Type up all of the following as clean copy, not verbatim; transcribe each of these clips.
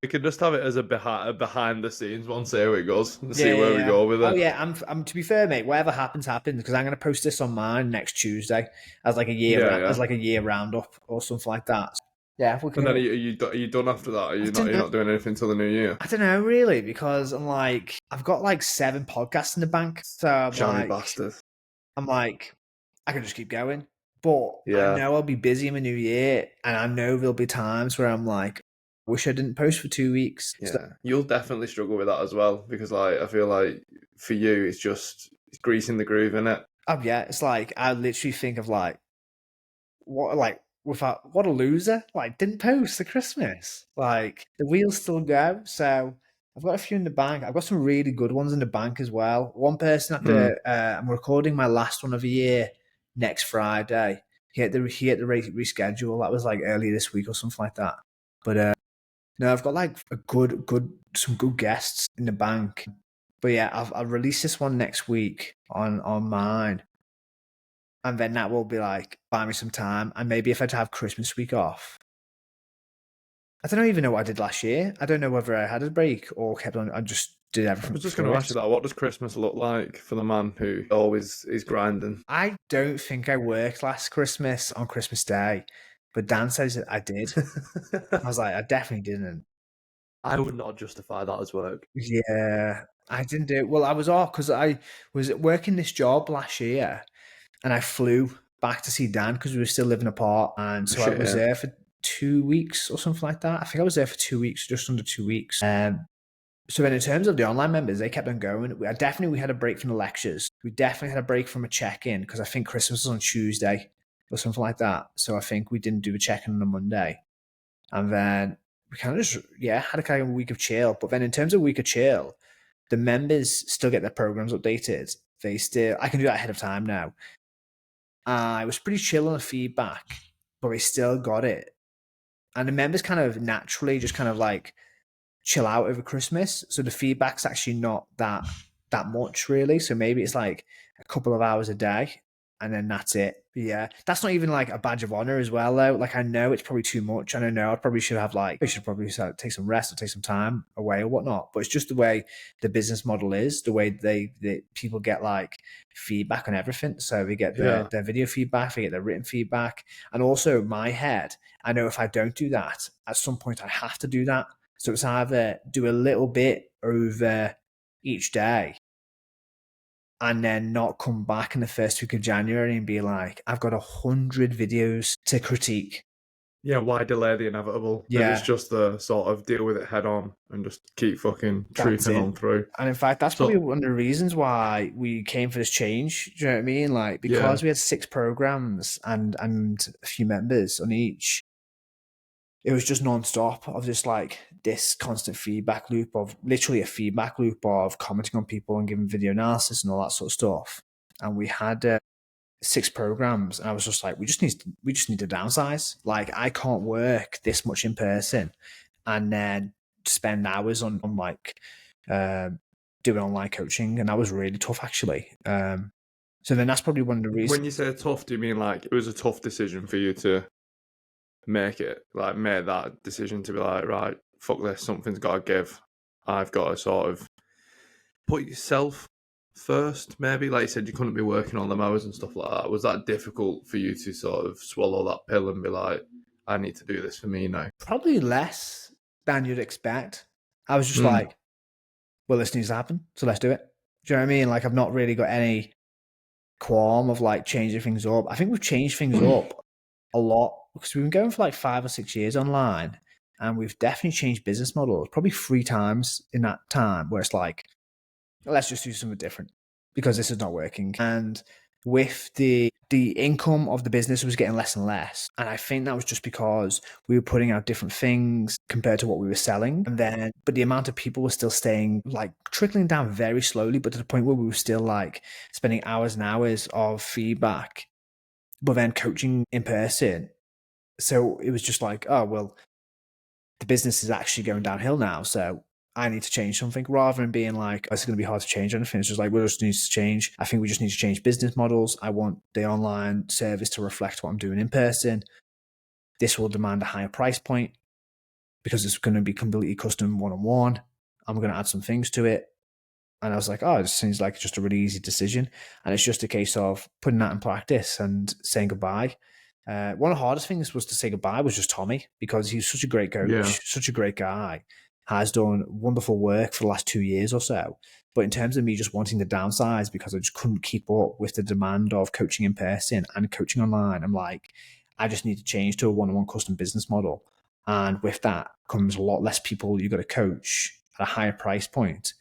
We could just have it as a behind the scenes one, see how it goes, and see where we Yeah. go with Oh it. yeah. I'm. To be fair, mate. Whatever happens, happens. Because I'm going to post this on mine next Tuesday as like a Yeah, yeah. year roundup or something like that. Yeah, we And then can. are you done after that? Are I you not? don't You're know. not doing anything till the new year? I don't know really because I'm like I've got like 7 podcasts in the bank, so Shammy bastard. I'm like I can just keep going. But I Yeah. know I'll be busy in the new year, and I know there'll be times where I'm like, wish I didn't post for 2 weeks. So, Yeah, you'll definitely struggle with that as well because, like, I feel like for you, it's greasing the groove, in it. oh yeah, it's like I literally think of what a loser! Like didn't post for Christmas. Like the wheels still go. So I've got a few in the bank. I've got some really good ones in the bank as well. One person Mm. I'm recording my last one of the year next Friday. Reschedule. That was like earlier this week or something like that. But no, I've got like some good guests in the bank. But yeah, I'll release this one next week on mine, and then that will be like buy me some time. And maybe if I'd have Christmas week off, I don't even know what I did last year. I don't know whether I had a break or kept on. I just did I everything was just going through to it. ask you that. What does Christmas look like for the man who always is grinding? I don't think I worked last Christmas on Christmas Day, but Dan says that I did. I was like, I definitely didn't. I would not justify that as work. Yeah, I didn't do it. Well, I was off because I was working this job last year, and I flew back to see Dan because we were still living apart, and so I Shit, was yeah. there for 2 weeks or something like that. I think I was there for 2 weeks, just under 2 weeks. So then in terms of the online members, they kept on going. We had a break from the lectures. We definitely had a break from a check-in because I think Christmas was on Tuesday or something like that. So I think we didn't do a check-in on a Monday. And then we kind of just, yeah, had a kind of week of chill. But then in terms of week of chill, the members still get their programs updated. I can do that ahead of time now. I was pretty chill on the feedback, but we still got it. And the members kind of naturally just kind of like chill out over Christmas. So the feedback's actually not that much really. So maybe it's like a couple of hours a day and then that's it. But yeah, that's not even like a badge of honor as well though. Like I know it's probably too much. I don't know. I probably should have like, I should probably take some rest or take some time away or whatnot. But it's just the way the business model is, the way the people get like feedback on everything. So they get Yeah. their video feedback, they get their written feedback. And also my head, I know if I don't do that, at some point I have to do that. So it's either do a little bit over each day and then not come back in the first week of January and be like, I've got 100 videos to critique. Yeah, why delay the inevitable? If it's Yeah, just the sort of deal with it head on and just keep fucking that's trooping it. on through. And in fact, that's probably So, one of the reasons why we came for this change. Do you know what I mean? Like yeah. because we had 6 programs and a few members on each, it was just non-stop of just like this constant feedback loop of literally a feedback loop of commenting on people and giving video analysis and all that sort of stuff. And we had 6 programs, and I was just like, we just need to downsize. Like I can't work this much in person and then spend hours on like doing online coaching, and that was really tough actually. So then that's probably one of the reasons. When you say tough, do you mean like it was a tough decision for you to make that decision to be like, right, fuck this, something's got to give. I've got to sort of put yourself first, maybe. Like you said, you couldn't be working on the mowers and stuff like that. Was that difficult for you to sort of swallow that pill and be like, I need to do this for me now? Probably less than you'd expect. I was just Mm. like, well, this needs to happen, so let's do it. Do you know what I mean? Like I've not really got any qualm of like changing things up. I think we've changed things up a lot because we've been going for like 5 or 6 years online, and we've definitely changed business models probably 3 times in that time where it's like, let's just do something different because this is not working. And with the income of the business was getting less and less. And I think that was just because we were putting out different things compared to what we were selling. And then but the amount of people was still staying like trickling down very slowly, but to the point where we were still like spending hours and hours of feedback, but then coaching in person. So it was just like, oh well, the business is actually going downhill now. So I need to change something rather than being like, oh, it's going to be hard to change anything. It's just like, we just need to change. I think we just need to change business models. I want the online service to reflect what I'm doing in person. This will demand a higher price point because it's going to be completely custom one-on-one. I'm going to add some things to it. And I was like, oh, it seems like just a really easy decision. And it's just a case of putting that in practice and saying goodbye. One of the hardest things was to say goodbye was just Tommy, because he's such a great coach, Yeah. such a great guy, has done wonderful work for the last 2 years or so. But in terms of me just wanting to downsize because I just couldn't keep up with the demand of coaching in person and coaching online, I'm like, I just need to change to a one-on-one custom business model. And with that comes a lot less people you got to coach at a higher price point.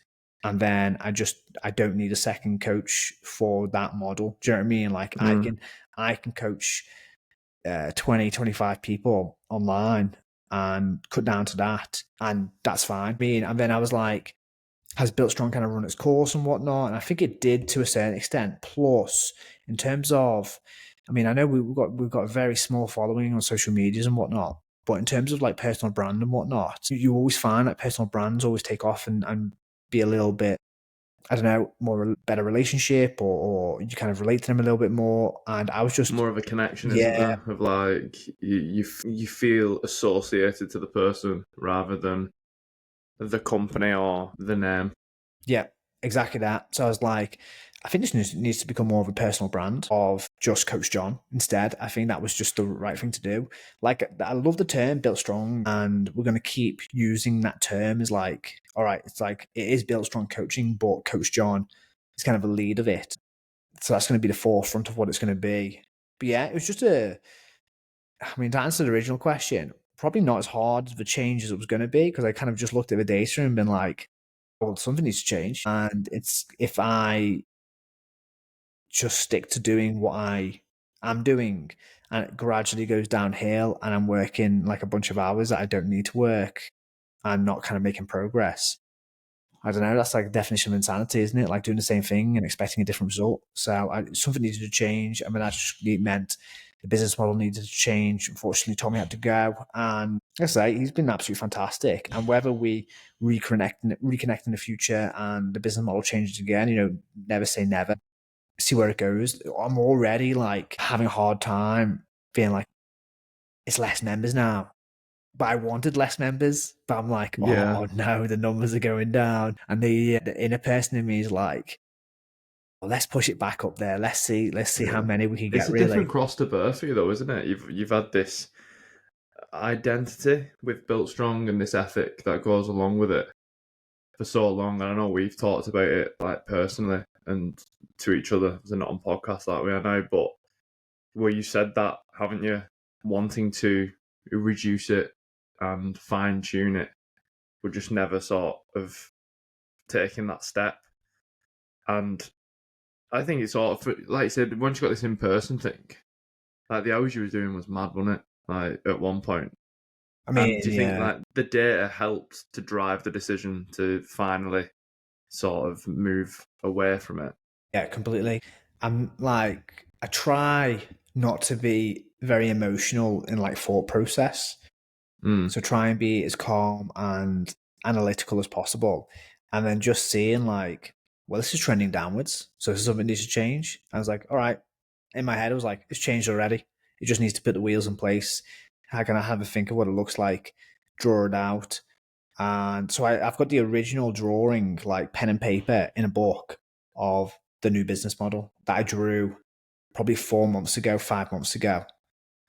And then I don't need a second coach for that model. Do you know what I mean? Like I can coach 20, 25 people online and cut down to that. And that's fine. And then I was like, has Built Strong kind of run its course and whatnot? And I think it did to a certain extent. Plus, in terms of, I mean, I know we've got a very small following on social medias and whatnot, but in terms of like personal brand and whatnot, you always find that personal brands always take off and be a little bit, I don't know, better relationship, or you kind of relate to them a little bit more. And I was just more of a connection, isn't there? Of like you feel associated to the person rather than the company or the name. Yeah, exactly that. So I was like, I think this needs to become more of a personal brand of just Coach John instead. I think that was just the right thing to do. Like, I love the term Built Strong, and we're going to keep using that term as like, all right, it's like, it is Built Strong coaching, but Coach John is kind of the lead of it. So that's going to be the forefront of what it's going to be. But yeah, it was just to answer the original question, probably not as hard of a change as it was going to be, because I kind of just looked at the data and been like, well, something needs to change. And it's, if I just stick to doing what I am doing and it gradually goes downhill and I'm working like a bunch of hours that I don't need to work and not kind of making progress, I don't know, that's like the definition of insanity, isn't it? Like doing the same thing and expecting a different result. So something needed to change. I mean, that just meant the business model needed to change. Unfortunately, Tommy had to go. And like I say, he's been absolutely fantastic. And whether we reconnect in the future and the business model changes again, never say never. See where it goes. I'm already like having a hard time being like, it's less members now. But I wanted less members, but I'm like, Yeah. oh no, the numbers are going down. And the inner person in me is like, well, let's push it back up there. Let's see how many we can It's get, a really. different cross to bear for you, though, isn't it? You've had this identity with Built Strong and this ethic that goes along with it for so long. And I know we've talked about it like personally and to each other. They're not on podcasts that way, I know, but where you said that, haven't you? Wanting to reduce it and fine tune it, but just never sort of taking that step. And I think it's sort of, like you said, once you got this in person thing, like the hours you were doing was mad, wasn't it? Like at one point. I mean, And do you think like the data helped to drive the decision to finally sort of move away from it? Yeah, completely. I'm like, I try not to be very emotional in like thought process. So try and be as calm and analytical as possible. And then just seeing like, well, this is trending downwards. So this is something that needs to change. I was like, all right. In my head, I was like, it's changed already. It just needs to put the wheels in place. How can I have a think of what it looks like, draw it out? And so I've got the original drawing, like pen and paper in a book of the new business model that I drew probably 4 months ago, 5 months ago.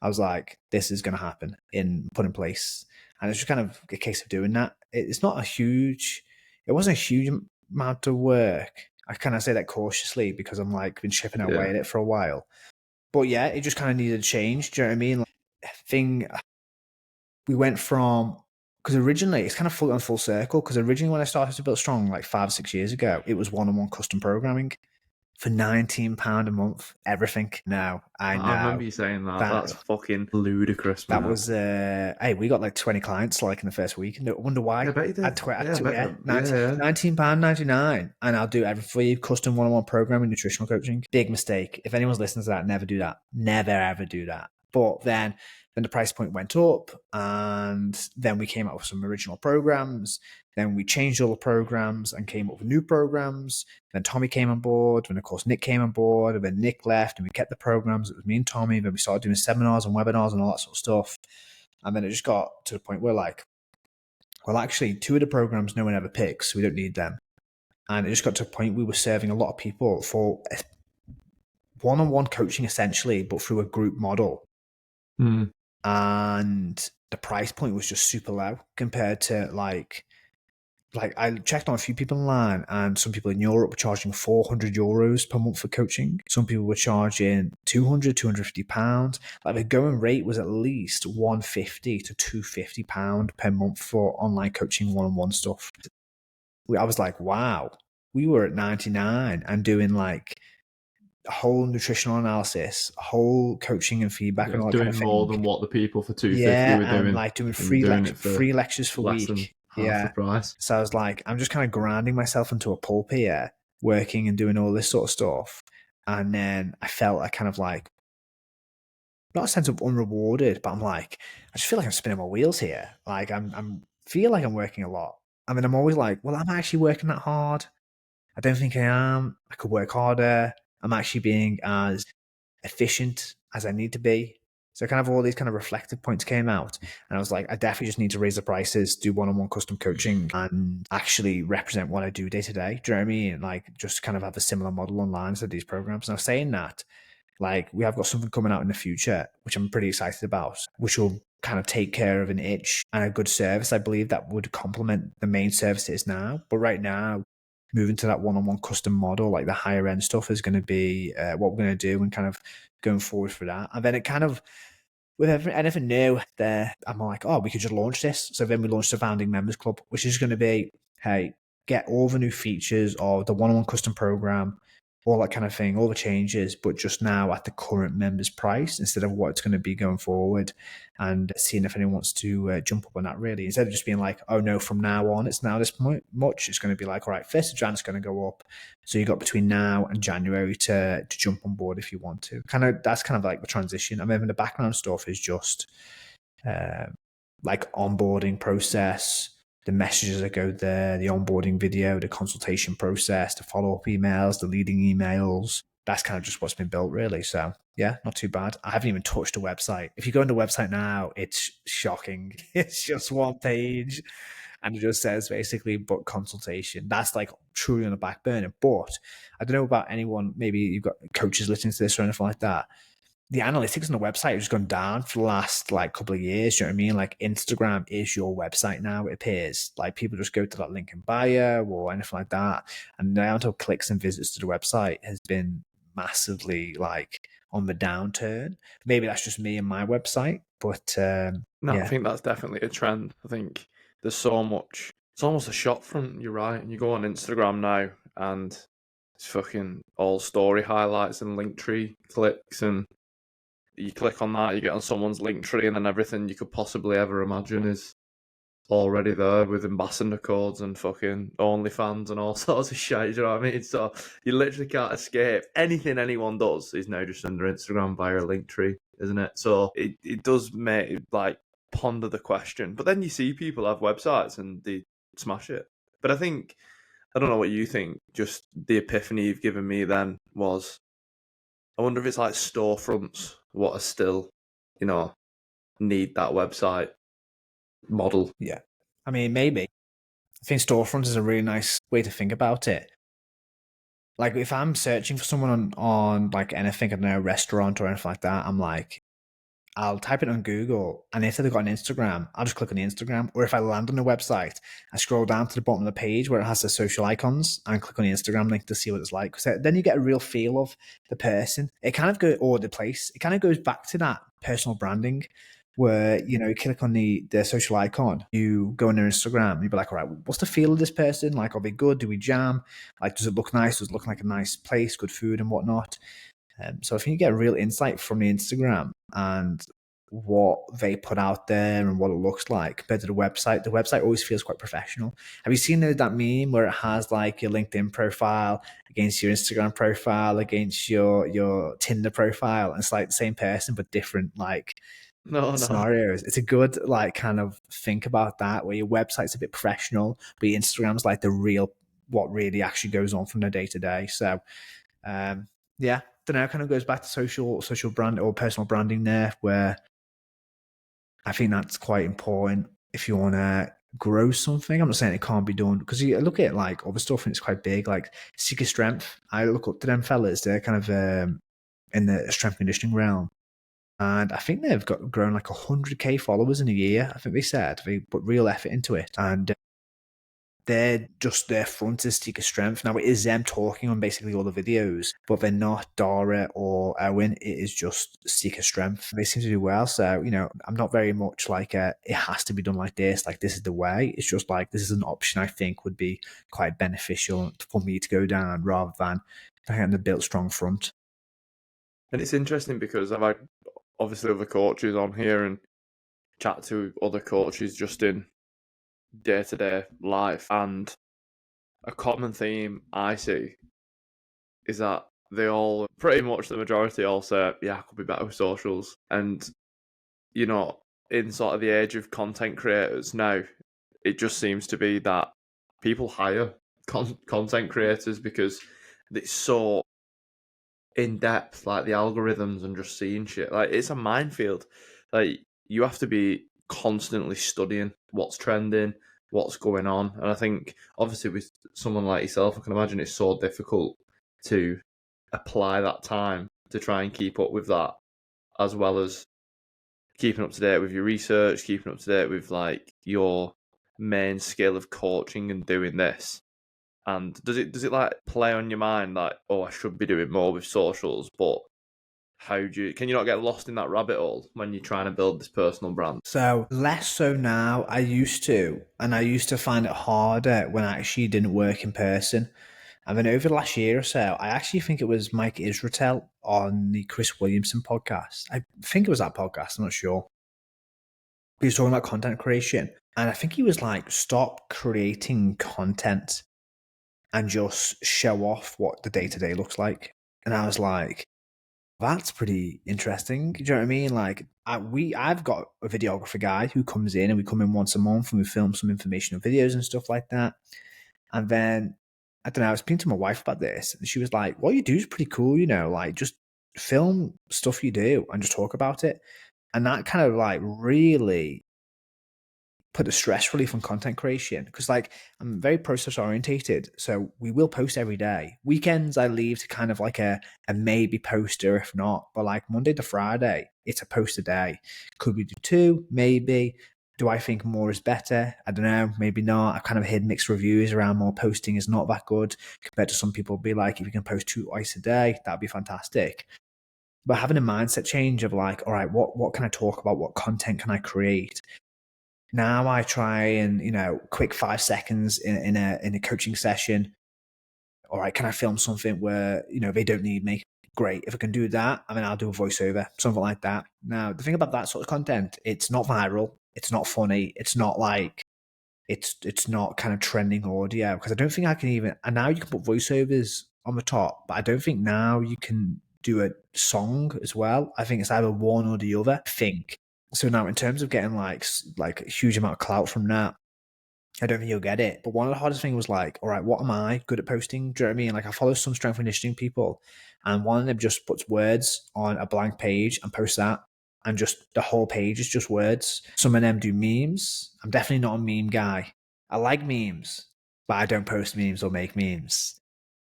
I was like, this is going to happen put in place. And it's just kind of a case of doing that. It wasn't a huge amount of work. I kind of say that cautiously because I'm like been chipping away at it for a while. But yeah, it just kind of needed to change. Do you know what I mean? We went from, because originally it's kind of full circle. Because originally when I started to Build Strong like 5 or 6 years ago, it was one-on-one custom programming for £19 a month. Everything. Now I know. I remember you saying that. That's fucking ludicrous, man. That was hey, we got like 20 clients like in the first week. I wonder why. Yeah, I bet you did. £19.99, and I'll do everything for you. Custom one-on-one programming, nutritional coaching. Big mistake. If anyone's listening to that, never do that. Never ever do that. But then the price point went up, and then we came up with some original programs. Then we changed all the programs and came up with new programs. Then Tommy came on board, and of course Nick came on board, and then Nick left, and we kept the programs. It was me and Tommy. Then we started doing seminars and webinars and all that sort of stuff. And then it just got to the point where like, well, actually, 2 of the programs no one ever picks, so we don't need them. And it just got to a point we were serving a lot of people for one-on-one coaching essentially, but through a group model. Mm. And the price point was just super low compared to like I checked on a few people online, and some people in Europe were charging €400 per month for coaching. Some people were charging 200, £250. Like the going rate was at least £150 to £250 per month for online coaching one-on-one stuff. I was like, wow, we were at 99 and doing like a whole nutritional analysis, whole coaching and feedback and all that kind Doing of more thing. than what the people for 250 Yeah, were and doing, like doing and you're doing it for free lectures for less than week. half the Yeah. price. So I was like, I'm just kind of grinding myself into a pulp here, working and doing all this sort of stuff. And then I felt I kind of like, not a sense of unrewarded, but I'm like, I just feel like I'm spinning my wheels here. Like I'm feel like I'm working a lot. I mean, I'm always like, well, am I actually working that hard? I don't think I am. I could work harder. I'm actually being as efficient as I need to be. So kind of all these kind of reflective points came out. And I was like, I definitely just need to raise the prices, do one-on-one custom coaching, and actually represent what I do day to day. Do you know what I mean? Like just kind of have a similar model online to these programs. Now saying that, like we have got something coming out in the future, which I'm pretty excited about, which will kind of take care of an itch and a good service. I believe that would complement the main service it is now. But right now, moving to that one-on-one custom model, like the higher end stuff is going to be what we're going to do and kind of going forward for that. And then it kind of, with anything new there, I'm like, oh, we could just launch this. So then we launched the Founding Members Club, which is going to be, hey, get all the new features of the one-on-one custom program, all that kind of thing, all the changes, but just now at the current members price instead of what it's going to be going forward, and seeing if anyone wants to jump up on that really. Instead of just being like, oh no, from now on, it's now this much, it's going to be like, all right, 1st of Jan is going to go up. So you got between now and January to jump on board if you want to. That's kind of like the transition. I mean, the background stuff is just like onboarding process, the messages that go there, the onboarding video, the consultation process, the follow-up emails, the leading emails. That's kind of just what's been built really. So yeah, not too bad. I haven't even touched the website. If you go on the website now, it's shocking. It's just one page and it just says basically book consultation. That's like truly on the back burner. But I don't know about anyone, maybe you've got coaches listening to this or anything like that. The analytics on the website has gone down for the last like couple of years. You know what I mean? Like Instagram is your website now, it appears. Like people just go to that link in bio or anything like that. And the amount of clicks and visits to the website has been massively like on the downturn. Maybe that's just me and my website, but No, yeah. I think that's definitely a trend. I think there's so much. It's almost a shop front. You're right. And you go on Instagram now, and it's fucking all story highlights and link tree clicks, and you click on that, you get on someone's link tree, and then everything you could possibly ever imagine is already there with ambassador codes and fucking OnlyFans and all sorts of shit. You know what I mean? So you literally can't escape. Anything anyone does is now just under Instagram via a link tree, isn't it? So it does make like ponder the question. But then you see people have websites and they smash it. But I think, I don't know what you think, just the epiphany you've given me then was, I wonder if it's like storefronts what are still, need that website model. Yeah. I mean, maybe. I think storefront is a really nice way to think about it. Like if I'm searching for someone on like anything, I don't know, a restaurant or anything like that, I'm like, I'll type it on Google, and if they've got an Instagram, I'll just click on the Instagram. Or if I land on the website, I scroll down to the bottom of the page where it has the social icons and click on the Instagram link to see what it's like. Because then you get a real feel of the person. It kind of goes all over the place. It kind of goes back to that personal branding where, you click on the social icon, you go on their Instagram, you'd be like, all right, what's the feel of this person? Like, are they good? Do we jam? Like, does it look nice? Does it look like a nice place, good food and whatnot? So I think you get a real insight from the Instagram and what they put out there and what it looks like compared to the website. The website always feels quite professional. Have you seen that meme where it has like your LinkedIn profile against your Instagram profile against your Tinder profile? And it's like the same person but different like scenarios. It's a good like kind of think about that where your website's a bit professional, but your Instagram's like the real what really actually goes on from the day to day. So yeah, don't know, kind of goes back to social brand or personal branding there, where I think that's quite important if you want to grow something. I'm not saying it can't be done, because you look at like other stuff and it's quite big, like Seeker Strength. I look up to them fellas. They're kind of in the strength conditioning realm. And I think they've grown like 100K followers in a year. I think they said they put real effort into it. And their front is Seeker Strength. Now it is them talking on basically all the videos, but they're not Dara or Owen. It is just Seeker Strength. They seem to do well. So, I'm not very much like it has to be done like this is the way. It's just like, this is an option I think would be quite beneficial for me to go down, rather than having a built strong front. And it's interesting because I've had obviously other coaches on here and chat to other coaches just in day-to-day life, and a common theme I see is that they all, pretty much the majority, all say, yeah, I could be better with socials. And in sort of the age of content creators now, it just seems to be that people hire content creators because it's so in depth, like the algorithms and just seeing shit. Like, it's a minefield. Like, you have to be constantly studying what's trending, what's going on. And I think, obviously, with someone like yourself, I can imagine it's so difficult to apply that time to try and keep up with that, as well as keeping up to date with your research, keeping up to date with like your main skill of coaching and doing this. And does it like play on your mind like, oh, I should be doing more with socials, but can you not get lost in that rabbit hole when you're trying to build this personal brand? So less so now. I used to find it harder when I actually didn't work in person. And then over the last year or so, I actually think it was Mike Israetel on the Chris Williamson podcast. I think it was that podcast, I'm not sure. He was talking about content creation. And I think he was like, stop creating content and just show off what the day-to-day looks like. And I was like, that's pretty interesting. Do you know what I mean? Like, I've got a videographer guy who comes in, and we come in once a month and we film some informational videos and stuff like that. And then, I don't know, I was speaking to my wife about this, and she was like, what you do is pretty cool, like just film stuff you do and just talk about it. And that kind of like really put the stress relief on content creation, because like I'm very process orientated, so we will post every day. Weekends I leave to kind of like a maybe poster if not, but like Monday to Friday it's a post a day. Could we do two? Maybe. Do I think more is better? I don't know, maybe not. I've kind of heard mixed reviews around more posting is not that good compared to some people be like, if you can post twice a day, that'd be fantastic. But having a mindset change of like, all right, what can I talk about? What content can I create? Now I try and, quick 5 seconds in a coaching session. All right, can I film something where, they don't need me? Great. If I can do that, I mean, I'll do a voiceover, something like that. Now, the thing about that sort of content, it's not viral. It's not funny. It's not like, it's not kind of trending audio, because I don't think I can even, and now you can put voiceovers on the top, but I don't think now you can do a song as well. I think it's either one or the other, I think. So now in terms of getting like a huge amount of clout from that, I don't think you'll get it. But one of the hardest things was like, all right, what am I good at posting? Do you know what I mean? Like, I follow some strength conditioning people, and one of them just puts words on a blank page and posts that. And just the whole page is just words. Some of them do memes. I'm definitely not a meme guy. I like memes, but I don't post memes or make memes.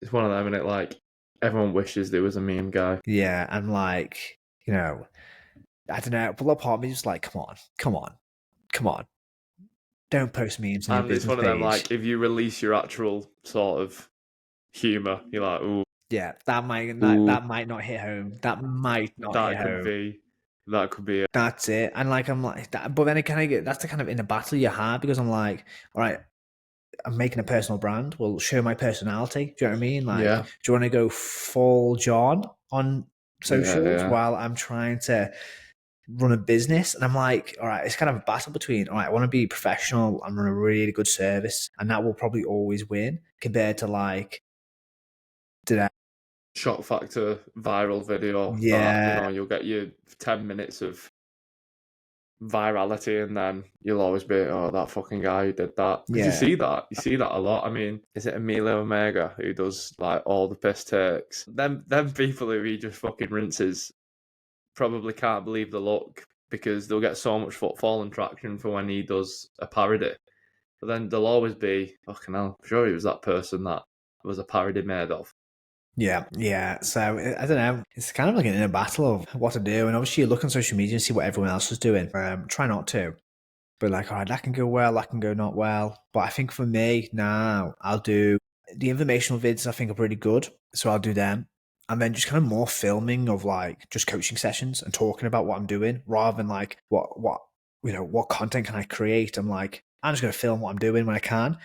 It's one of them, and like everyone wishes there was a meme guy. Yeah, and like, I don't know, but a part of me is like, come on. Don't post memes on your And it's business one of them, page. like, if you release your actual sort of humor, you're like, ooh, Yeah, that might not hit home. That might not hit that could home. be it. That's it. And like, I'm like that, but then that's the kind of inner battle you have, because I'm like, all right, I'm making a personal brand. Well, show my personality. Do you know what I mean? Like, Yeah. do you want to go full John on socials Yeah. while I'm trying to run a business? And I'm like, all right, it's kind of a battle between, all right, I want to be professional and run a really good service, and that will probably always win, compared to like, Shock factor viral video that you'll get your 10 minutes of virality, and then you'll always be, oh, that fucking guy who did that. Because you see that a lot. I mean, is it Emilio Omega who does like all the piss takes? Them people who he just fucking rinses probably can't believe the look, because they'll get so much footfall and traction for when he does a parody. But then there'll always be, fucking hell, I'm sure he was that person that was a parody made of. Yeah. So I don't know. It's kind of like an inner battle of what to do. And obviously, you look on social media and see what everyone else is doing. Try not to. But like, all right, that can go well, that can go not well. But I think for me now, I'll do the informational vids. I think are pretty good, so I'll do them, and then just kind of more filming of like just coaching sessions and talking about what I'm doing, rather than like what what content can I create. I'm like, I'm just gonna film what I'm doing when I can,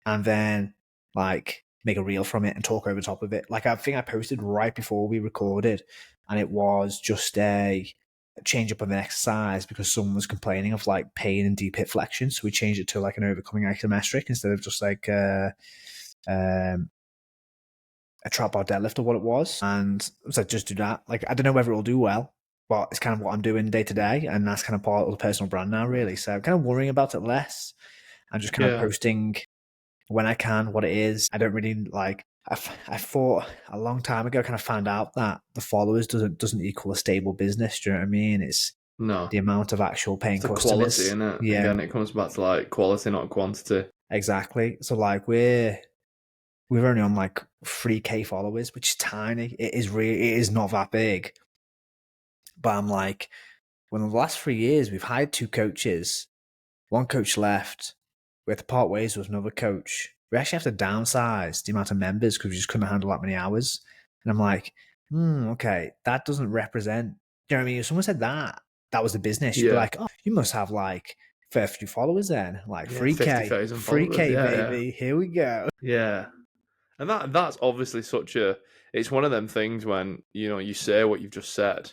and then like make a reel from it and talk over top of it. Like I think I posted right before we recorded, and it was just a change up of an exercise because someone was complaining of like pain and deep hip flexion. So we changed it to like an overcoming isometric instead of just like um, a trap bar deadlift or what it was. And I was like, just do that. Like, I don't know whether it'll do well, but it's kind of what I'm doing day to day. And that's kind of part of the personal brand now, really. So I'm kind of worrying about it less and just kind of Yeah. posting when I can what it is. I don't really like. I thought a long time ago, kind of found out that the followers doesn't equal a stable business. Do you know what I mean? It's No. the amount of actual paying It's the quality, customers. isn't it? Yeah, Again, it comes back to like quality, not quantity. exactly. So like we're only on like 3K followers, which is tiny. It is not that big. But I'm like, well, in the last 3 years, we've hired 2 coaches. One coach left. We had to part ways with another coach. We actually have to downsize the amount of members because we just couldn't handle that many hours. And I'm like, okay, that doesn't represent. You know what I mean? If someone said that was the business, you'd be Yeah. like, oh, you must have like fair few followers then, like Yeah, 3K, 50,000 followers. 3K, Yeah, yeah. baby. Here we go. Yeah. And that's obviously such a, it's one of them things when, you say what you've just said.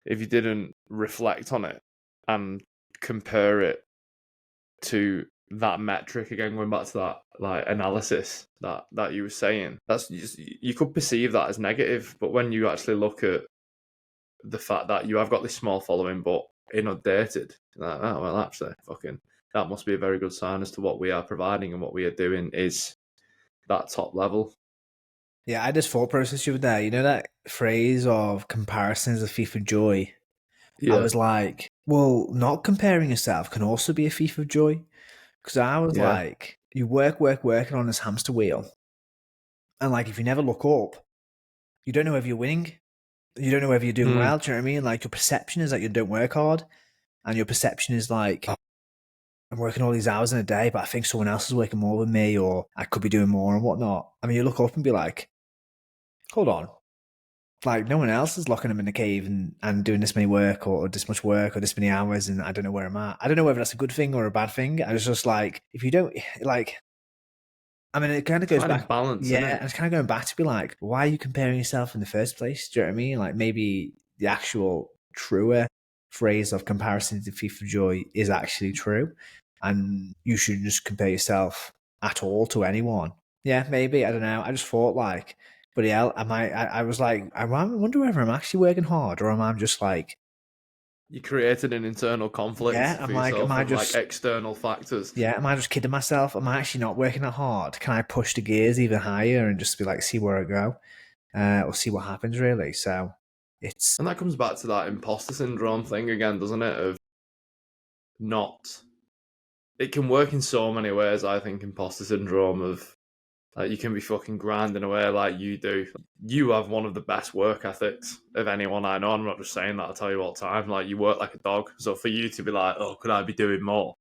If you didn't reflect on it and compare it to that metric again, going back to that like analysis that you were saying, that's just, you could perceive that as negative, but when you actually look at the fact that you have got this small following but inundated, like, oh well, actually, fucking, that must be a very good sign as to what we are providing and what we are doing is that top level. Yeah, I had this thought process over there. You know that phrase of comparison is a thief of joy? I Yeah, was like, well, not comparing yourself can also be a thief of joy. Because I was yeah, like, you working on this hamster wheel. And like, if you never look up, you don't know whether you're winning. You don't know whether you're doing mm. well. Do you know what I mean? Like, your perception is that you don't work hard. And your perception is like, I'm working all these hours in a day, but I think someone else is working more than me, or I could be doing more and whatnot. I mean, you look up and be like, hold on. Like, no one else is locking them in the cave and doing this many work or this much work or this many hours, and I don't know where I'm at. I don't know whether that's a good thing or a bad thing. I was just like, if you don't, like, I mean, it kind of goes Finding back. balance in Yeah, it. and it's kind of going back to be like, why are you comparing yourself in the first place? Do you know what I mean? Like, maybe the actual truer phrase of comparison to FIFA Joy is actually true, and you shouldn't just compare yourself at all to anyone. Yeah, maybe I don't know. I just thought like, but yeah, I was like, I wonder whether I'm actually working hard or am I just like, You created an internal conflict yeah, for I'm like, am yourself I of like just external factors. yeah, am I just kidding myself? Am I actually not working that hard? Can I push the gears even higher and just be like, see where I go? Or see what happens really. So it's And that comes back to that imposter syndrome thing again, doesn't it? Of not, it can work in so many ways. I think imposter syndrome of like you can be fucking grinding away like you do. You have one of the best work ethics of anyone I know. I'm not just saying that. I tell you all the time. Like you work like a dog. So for you to be like, oh, could I be doing more?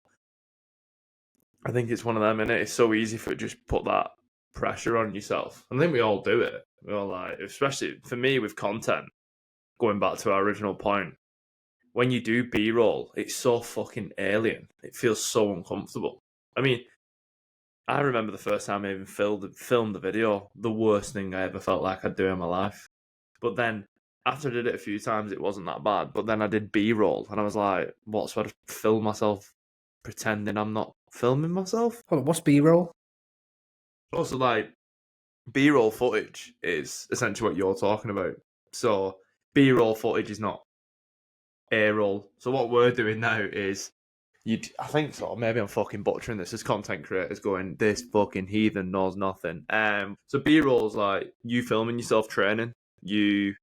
I think it's one of them, and it's so easy for just put that pressure on yourself. And I think we all do it. We all like, especially for me with content. Going back to our original point, when you do B-roll, it's so fucking alien. It feels so uncomfortable. I mean, I remember the first time I even filmed the video, the worst thing I ever felt like I'd do in my life. But then, after I did it a few times, it wasn't that bad. But then I did B-roll, and I was like, what, so I just film myself pretending I'm not filming myself? hold on, what's B roll? Also, like, B-roll footage is essentially what you're talking about. So, B-roll footage is not A-roll. So what we're doing now is I think so. Maybe I'm fucking butchering this as content creators going, this fucking heathen knows nothing. So B-roll's like you filming yourself training. You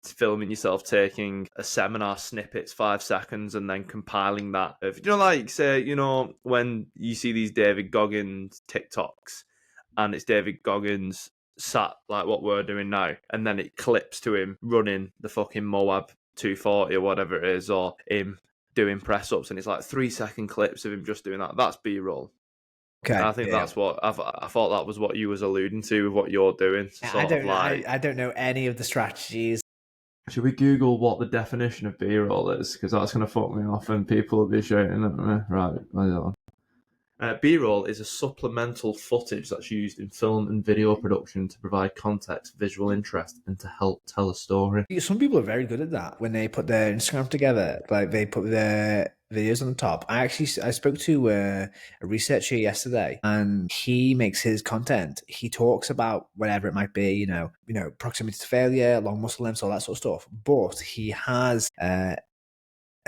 filming yourself taking a seminar snippets 5 seconds and then compiling that of, like say, when you see these David Goggins TikToks and it's David Goggins sat like what we're doing now, and then it clips to him running the fucking Moab 240 or whatever it is, or him doing press ups, and it's like 3 second clips of him just doing that. That's B-roll. Okay. I think that's what I thought that was what you was alluding to with what you're doing. I don't know any of the strategies. Should we Google what the definition of B-roll is? Because that's going to fuck me off and people will be shouting at me. Right. B-roll is a supplemental footage that's used in film and video production to provide context, visual interest, and to help tell a story. Some people are very good at that when they put their Instagram together. Like they put their videos on the top. I spoke to a researcher yesterday, and he makes his content. He talks about whatever it might be, proximity to failure, long muscle lengths, all that sort of stuff. But he has a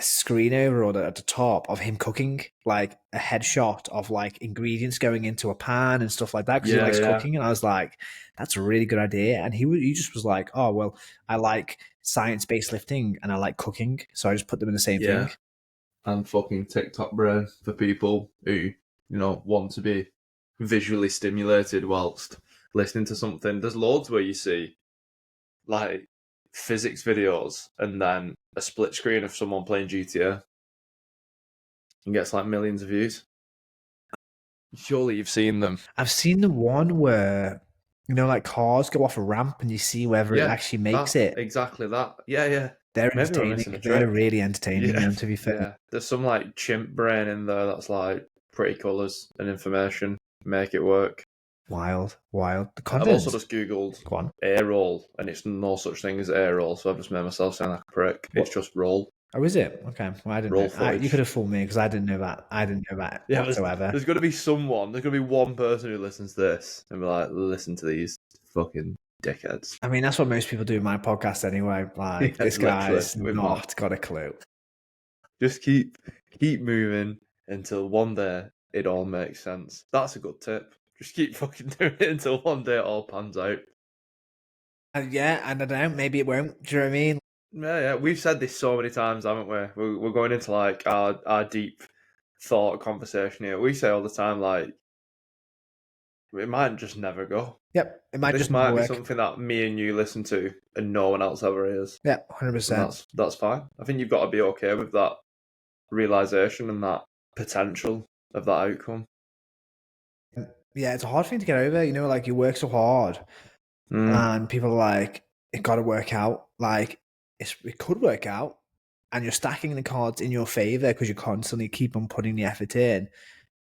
screen over at the top of him cooking, like a headshot of like ingredients going into a pan and stuff like that, because he likes cooking. And I was like, that's a really good idea. And he just was like, oh well, I like science-based lifting and I like cooking, so I just put them in the same thing. And fucking TikTok brain for people who want to be visually stimulated whilst listening to something. There's loads where you see like physics videos and then a split screen of someone playing GTA and gets like millions of views. Surely you've seen them. I've seen the one where like cars go off a ramp and you see whether it actually makes it. Exactly that. Yeah. They're entertaining. They're really entertaining, to be fair. Yeah. There's some like chimp brain in there that's like pretty colours and information. Make it work. Wild. The content. I've also just Googled A-roll, and it's no such thing as A-roll, so I've just made myself sound like a prick. It's just roll. Oh, is it? Okay. Well, I didn't know. You could have fooled me because I didn't know that. Whatsoever. There's going to be one person who listens to this and be like, listen to these fucking dickheads. I mean, that's what most people do in my podcast anyway. Like, this guy's not got a clue. Just keep moving until one day it all makes sense. That's a good tip. Just keep fucking doing it until one day it all pans out. Yeah, and I don't know, maybe it won't. Do you know what I mean? Yeah. We've said this so many times, haven't we? We're going into like our deep thought conversation here. We say all the time, like, it might just never go. Yep, it might this just might work. Be something that me and you listen to and no one else ever hears. Yeah, 100%. That's fine. I think you've got to be okay with that realization and that potential of that outcome. Yeah, it's a hard thing to get over. Like you work so hard, and people are like, "It got to work out." Like it could work out, and you're stacking the cards in your favor because you constantly keep on putting the effort in.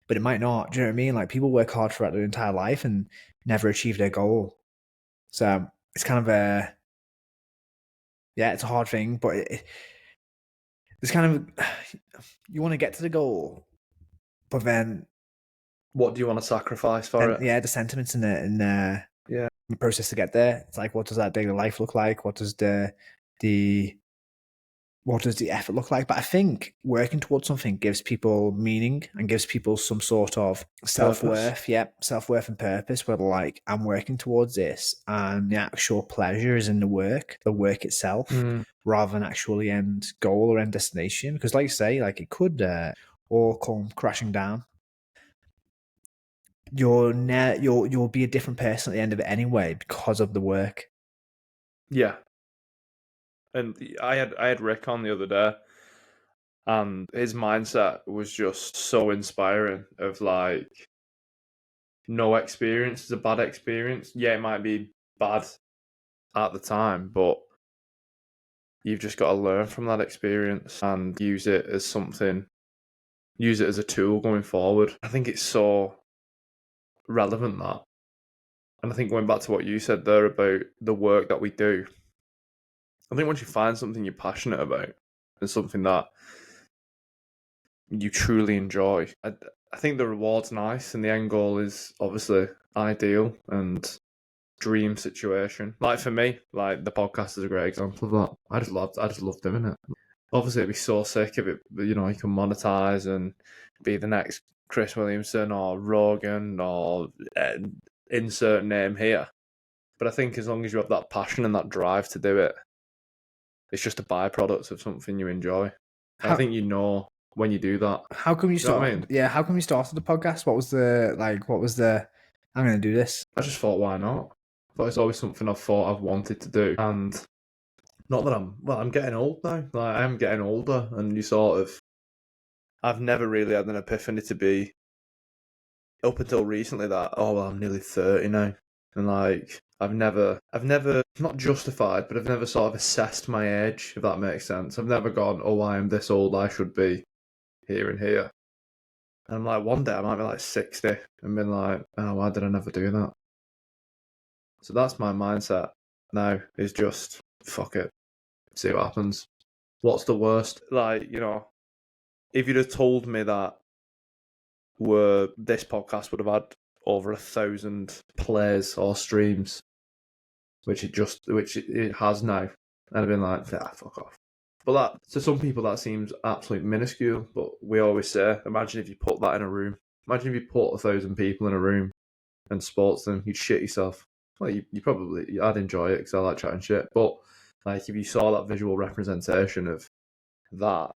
But it might not. Do you know what I mean? Like people work hard throughout their entire life and never achieve their goal. So it's kind of it's a hard thing, but it's kind of, you want to get to the goal, but then what do you want to sacrifice for it? Yeah, the sentiments in the process to get there. It's like, what does that daily life look like? What does the effort look like? But I think working towards something gives people meaning and gives people some sort of self-worth. Yeah, self-worth and purpose, where like, I'm working towards this, and the actual pleasure is in the work itself, rather than actually end goal or end destination. Because like you say, like it could all come crashing down. You'll be a different person at the end of it anyway because of the work. Yeah. And I had Rick on the other day, and his mindset was just so inspiring of like, no experience is a bad experience. Yeah, it might be bad at the time, but you've just got to learn from that experience and use it as a tool going forward. I think it's so relevant, that. And I think going back to what you said there about the work that we do, I think once you find something you're passionate about and something that you truly enjoy, I think the reward's nice and the end goal is obviously ideal and dream situation. Like for me, like the podcast is a great example of that. I just love doing it. Obviously, it'd be so sick if it, you can monetize and be the next Chris Williamson or Rogan or insert name here. But I think as long as you have that passion and that drive to do it, It's just a byproduct of something you enjoy. I think you know when you do that. How come you You know what I started? mean? Yeah, how come you started the podcast? What was the I'm going to do this? I just thought, why not? I thought it's always something I've thought I've wanted to do. And not that I'm getting old now. Like, I am getting older, and I've never really had an epiphany to be, up until recently, that, oh, well, I'm nearly 30 now. And like, I've never, not justified, but I've never sort of assessed my age, if that makes sense. I've never gone, oh, I am this old, I should be here and here. And I'm like, one day I might be like 60 and been like, oh, why did I never do that? So that's my mindset now, is just, fuck it, see what happens. What's the worst? Like, if you'd have told me that this podcast would have had over 1,000 plays or streams, which it has now, I'd have been like, yeah, fuck off. But that, to some people, that seems absolutely minuscule. But we always say, imagine if you put that in a room. Imagine if you put 1,000 people in a room and sports them, you'd shit yourself. Well, I'd enjoy it because I like chatting shit. But like, if you saw that visual representation of that,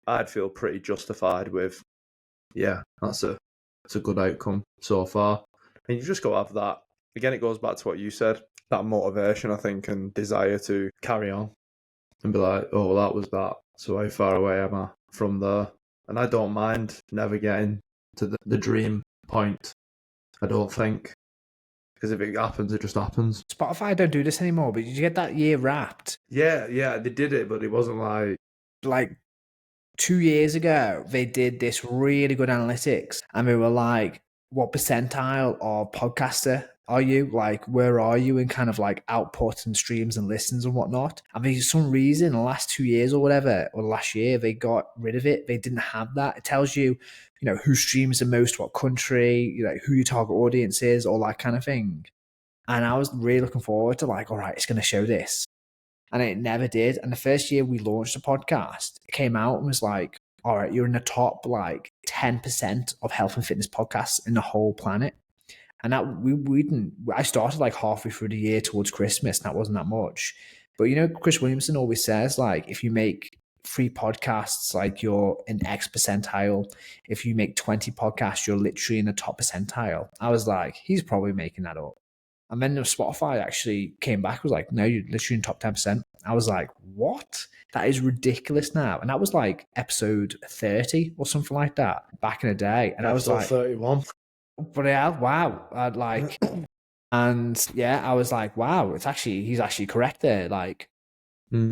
I'd feel pretty justified with, yeah, that's a good outcome so far. And you just got to have that. Again, it goes back to what you said, that motivation, I think, and desire to carry on and be like, oh, well, that was that. So how far away am I from there? And I don't mind never getting to the dream point, I don't think. Because if it happens, it just happens. Spotify don't do this anymore, but did you get that year wrapped? Yeah, they did it, but it wasn't like 2 years ago, they did this really good analytics, and they were like, what percentile of podcaster are you? Like, where are you in kind of like output and streams and listens and whatnot? And for some reason, the last 2 years or whatever, or last year, they got rid of it. They didn't have that. It tells you, who streams the most, what country, who your target audience is, all that kind of thing. And I was really looking forward to like, all right, it's going to show this. And it never did. And the first year we launched the podcast, it came out and was like, all right, you're in the top like 10% of health and fitness podcasts in the whole planet. And that we didn't, I started like halfway through the year towards Christmas, and that wasn't that much. But Chris Williamson always says, like, if you make 3 podcasts, like, you're in X percentile. If you make 20 podcasts, you're literally in the top percentile. I was like, he's probably making that up. And then Spotify actually came back, was like, no, you're literally in top 10%. I was like, what? That is ridiculous now. And that was like episode 30 or something like that back in the day. And I was like, 31. But yeah, wow. I'd like, and yeah, I was like, wow, he's actually correct there. Like,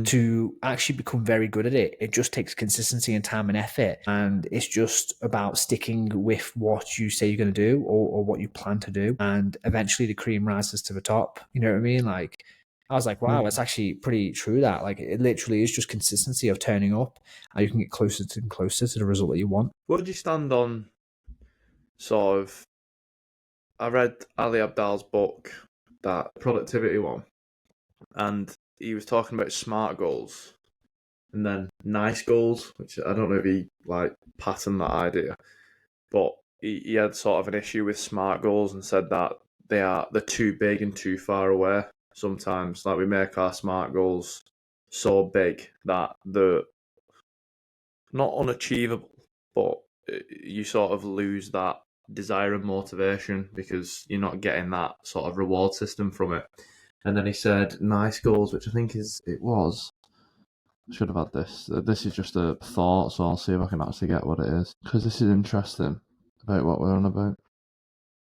to actually become very good at it, it just takes consistency and time and effort. And it's just about sticking with what you say you're going to do, or what you plan to do. And eventually the cream rises to the top. You know what I mean? Like, I was like, wow, it's actually pretty true that, like, it literally is just consistency of turning up, and you can get closer and closer to the result that you want. What did you stand on, sort of? I read Ali Abdal's book, that productivity one, and he was talking about SMART goals and then NICE goals, which I don't know if he like patterned that idea, but he had sort of an issue with SMART goals and said that they're too big and too far away sometimes. Like, we make our SMART goals so big that they're not unachievable, but you sort of lose that desire and motivation because you're not getting that sort of reward system from it. And then he said NICE goals, which I think it was. I should have had this. This is just a thought, so I'll see if I can actually get what it is, because this is interesting about what we're on about.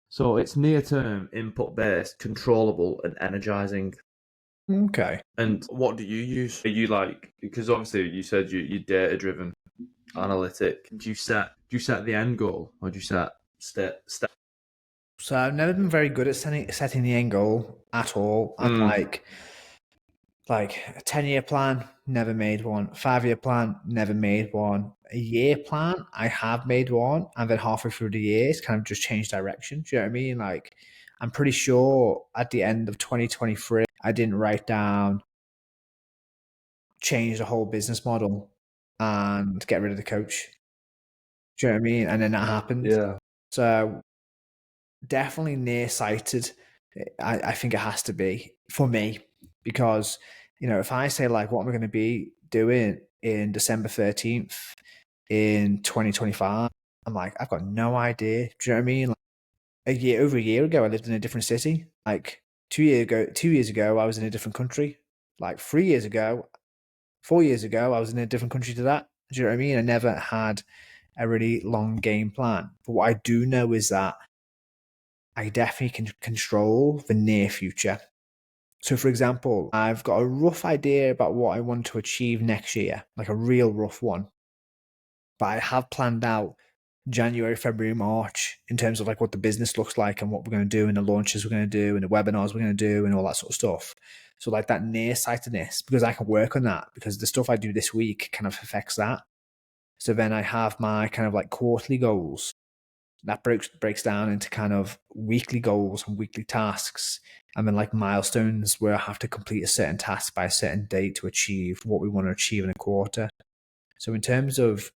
So it's near-term, input-based, controllable, and energizing. Okay. And what do you use? Are you like, because obviously you said you're data-driven, analytic. Do you set the end goal, or do you set step? So I've never been very good at setting the end goal at all. I'm like a 10-year plan, never made one. 5-year plan, never made one. A year plan, I have made one, and then halfway through the year, it's kind of just changed direction. Do you know what I mean? Like, I'm pretty sure at the end of 2023, I didn't write down change the whole business model and get rid of the coach. Do you know what I mean? And then that happened. Yeah. So definitely nearsighted. I think it has to be for me, because You know, if I say like, what am I going to be doing in December 13th in 2025? I'm like, I've got no idea. Do you know what I mean? Like, over a year ago, I lived in a different city. Like 2 years ago, I was in a different country. Like 3 years ago, 4 years ago, I was in a different country to that. Do you know what I mean? I never had a really long game plan. But what I do know is that I definitely can control the near future. So, for example, I've got a rough idea about what I want to achieve next year, like a real rough one. But I have planned out January, February, March in terms of like what the business looks like and what we're going to do and the launches we're going to do and the webinars we're going to do and all that sort of stuff. So, like that nearsightedness, because I can work on that because the stuff I do this week kind of affects that. So then I have my kind of like quarterly goals that breaks down into kind of weekly goals and weekly tasks, and then like milestones where I have to complete a certain task by a certain date to achieve what we want to achieve in a quarter. So in terms of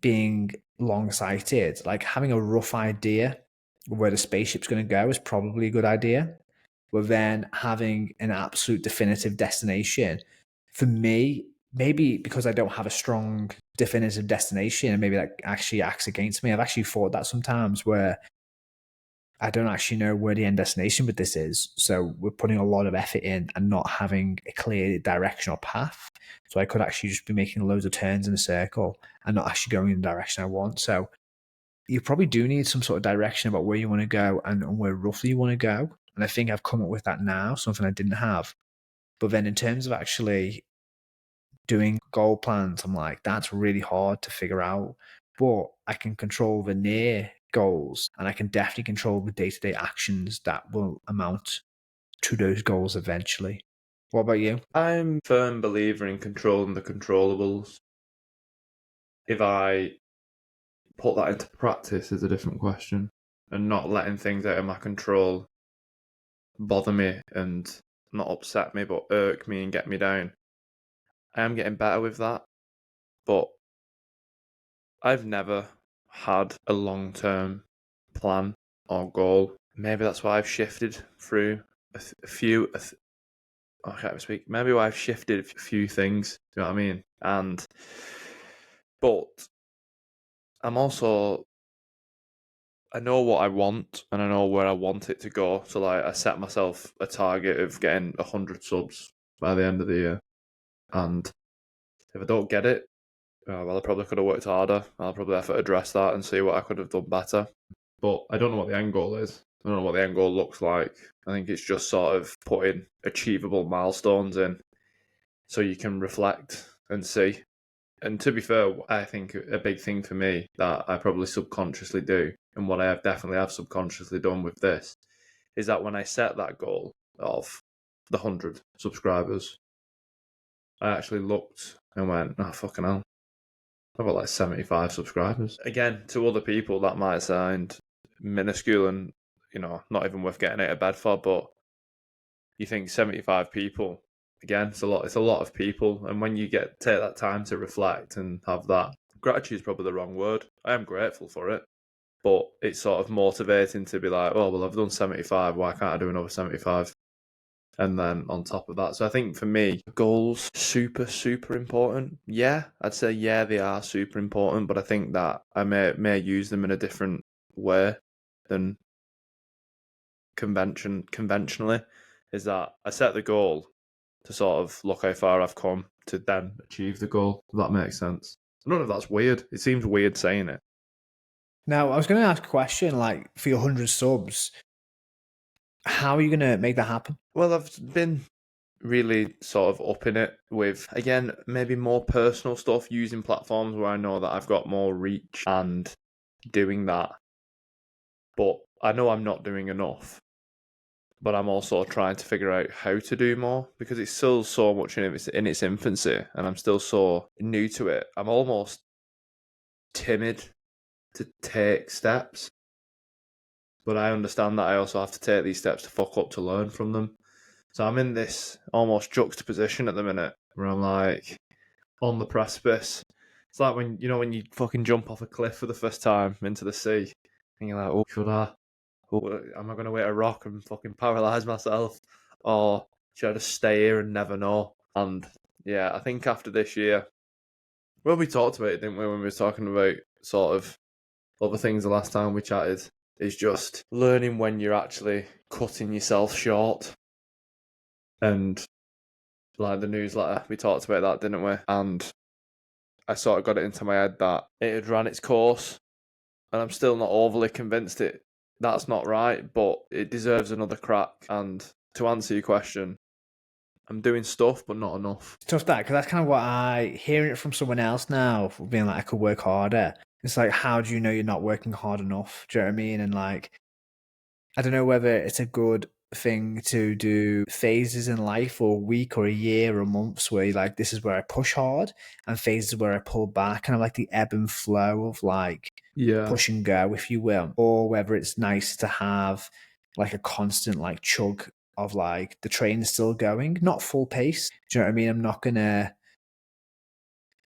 being long sighted, like having a rough idea of where the spaceship's going to go is probably a good idea. But then having an absolute definitive destination, for me, maybe because I don't have a strong definitive destination and maybe that actually acts against me. I've actually thought that sometimes where I don't actually know where the end destination with this is. So we're putting a lot of effort in and not having a clear direction or path. So I could actually just be making loads of turns in a circle and not actually going in the direction I want. So you probably do need some sort of direction about where you want to go and where roughly you want to go. And I think I've come up with that now, something I didn't have. But then in terms of actually doing goal plans, I'm like, that's really hard to figure out. But I can control the near goals and I can definitely control the day-to-day actions that will amount to those goals eventually. What about you? I'm a firm believer in controlling the controllables. If I put that into practice is a different question, and not letting things out of my control bother me and not upset me but irk me and get me down. I am getting better with that, but I've never had a long-term plan or goal. Maybe that's why I've shifted through I can't speak. Maybe why I've shifted a few things. Do you know what I mean? But I'm also, I know what I want and I know where I want it to go. So like I set myself a target of getting 100 subs by the end of the year. And if I don't get it, well, I probably could have worked harder. I'll probably have to address that and see what I could have done better. But I don't know what the end goal is. I don't know what the end goal looks like. I think it's just sort of putting achievable milestones in so you can reflect and see. And to be fair, I think a big thing for me that I probably subconsciously do, and what I have definitely have subconsciously done with this, is that when I set that goal of the 100 subscribers, I actually looked and went, oh, fucking hell, I've got like 75 subscribers. Again, to other people, that might sound minuscule and, not even worth getting out of bed for, but you think 75 people, again, it's a lot of people. And when you take that time to reflect and have that, gratitude is probably the wrong word. I am grateful for it, but it's sort of motivating to be like, oh, well, I've done 75. Why can't I do another 75? And then on top of that, so I think for me, goals super, super important. Yeah, I'd say yeah, they are super important, but I think that I may use them in a different way than conventionally. Is that I set the goal to sort of look how far I've come to then achieve the goal. If that makes sense. I don't know if that's weird. It seems weird saying it. Now, I was going to ask a question like for your 100 subs, how are you going to make that happen? Well, I've been really sort of upping it with, again, maybe more personal stuff, using platforms where I know that I've got more reach and doing that. But I know I'm not doing enough. But I'm also trying to figure out how to do more because it's still so much in its infancy and I'm still so new to it. I'm almost timid to take steps. But I understand that I also have to take these steps to fuck up to learn from them. So I'm in this almost juxtaposition at the minute where I'm like on the precipice. It's like when you fucking jump off a cliff for the first time into the sea and you're like, oh, should I? Oh, am I going to hit a rock and fucking paralyse myself? Or should I just stay here and never know? And yeah, I think after this year, well, we talked about it, didn't we, when we were talking about sort of other things the last time we chatted, is just learning when you're actually cutting yourself short. And like the newsletter, we talked about that, didn't we? And I sort of got it into my head that it had ran its course, and I'm still not overly convinced that's not right, but it deserves another crack. And to answer your question, I'm doing stuff, but not enough. It's tough that, because that's kind of what hearing it from someone else now, being like, I could work harder. It's like, how do you know you're not working hard enough? Do you know what I mean? And like, I don't know whether it's a good thing to do phases in life, or a week or a year or months where you're like, this is where I push hard, and phases where I pull back, kind of like the ebb and flow of like push and go, if you will, or whether it's nice to have like a constant like chug of like the train's still going, not full pace. Do you know what I mean? I'm not gonna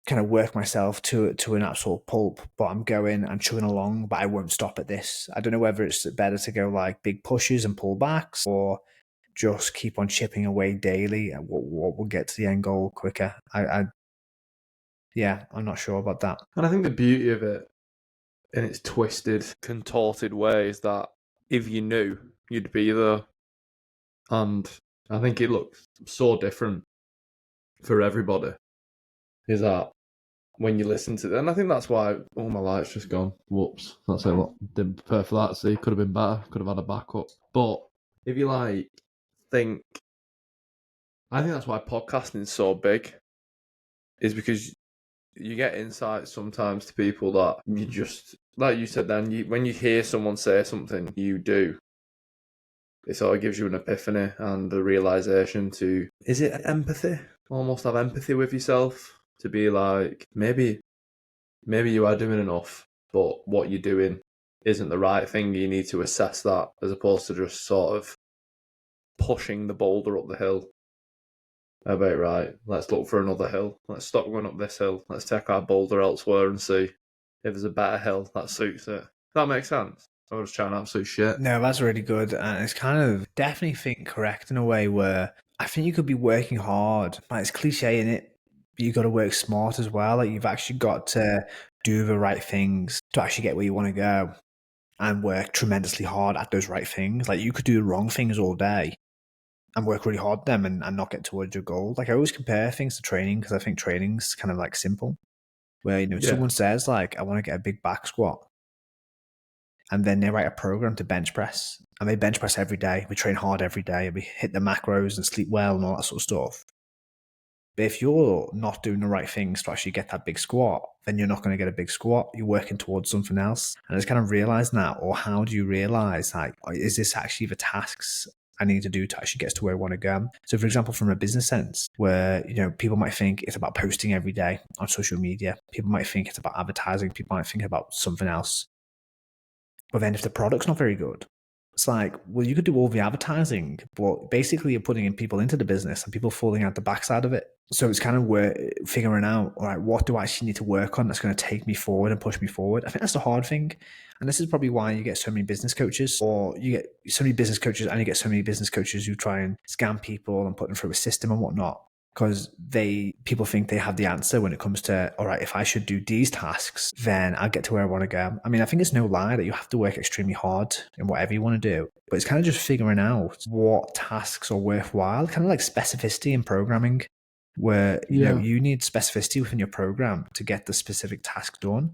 kind of work myself to an absolute pulp, but I'm going and chugging along, but I won't stop at this. I don't know whether it's better to go like big pushes and pullbacks, or just keep on chipping away daily at what will get to the end goal quicker. Yeah, I'm not sure about that. And I think the beauty of it, in its twisted, contorted way, is that if you knew, you'd be there. And I think it looks so different for everybody. Is that when you listen to it, and I think that's why my light's just gone. Whoops. That's a lot. Didn't prepare for that. See, could have been better. Could have had a backup. But if you like think, I think that's why podcasting is so big, is because you get insights sometimes to people that you just, like you said then, when you hear someone say something you do, it sort of gives you an epiphany and a realisation to, is it empathy? Almost have empathy with yourself, to be like, maybe you are doing enough, but what you're doing isn't the right thing. You need to assess that, as opposed to just sort of pushing the boulder up the hill. About right, let's look for another hill. Let's stop going up this hill. Let's take our boulder elsewhere and see if there's a better hill that suits it. That makes sense. I was trying absolute shit. No, that's really good. And it's kind of definitely think correct in a way where I think you could be working hard. Like, it's cliche in it, but you got to work smart as well. Like, you've actually got to do the right things to actually get where you want to go, and work tremendously hard at those right things. Like, you could do the wrong things all day and work really hard at them and not get towards your goal. Like, I always compare things to training, because I think training's kind of like simple, where, someone says like, I want to get a big back squat, and then they write a program to bench press, and they bench press every day. We train hard every day. We hit the macros and sleep well and all that sort of stuff. But if you're not doing the right things to actually get that big squat, then you're not going to get a big squat. You're working towards something else. And it's kind of realizing that, or how do you realize, like, is this actually the tasks I need to do to actually get to where I want to go? So, for example, from a business sense, where, people might think it's about posting every day on social media. People might think it's about advertising. People might think about something else. But then if the product's not very good, it's like, well, you could do all the advertising, but basically you're putting in people into the business and people falling out the backside of it. So it's kind of figuring out, all right, what do I actually need to work on that's going to take me forward and push me forward? I think that's the hard thing. And this is probably why you get so many business coaches, or you get so many business coaches, and you get so many business coaches who try and scam people and put them through a system and whatnot. Because people think they have the answer when it comes to, all right, if I should do these tasks, then I'll get to where I want to go. I mean, I think it's no lie that you have to work extremely hard in whatever you want to do, but it's kind of just figuring out what tasks are worthwhile, kind of like specificity in programming, where you need specificity within your program to get the specific task done.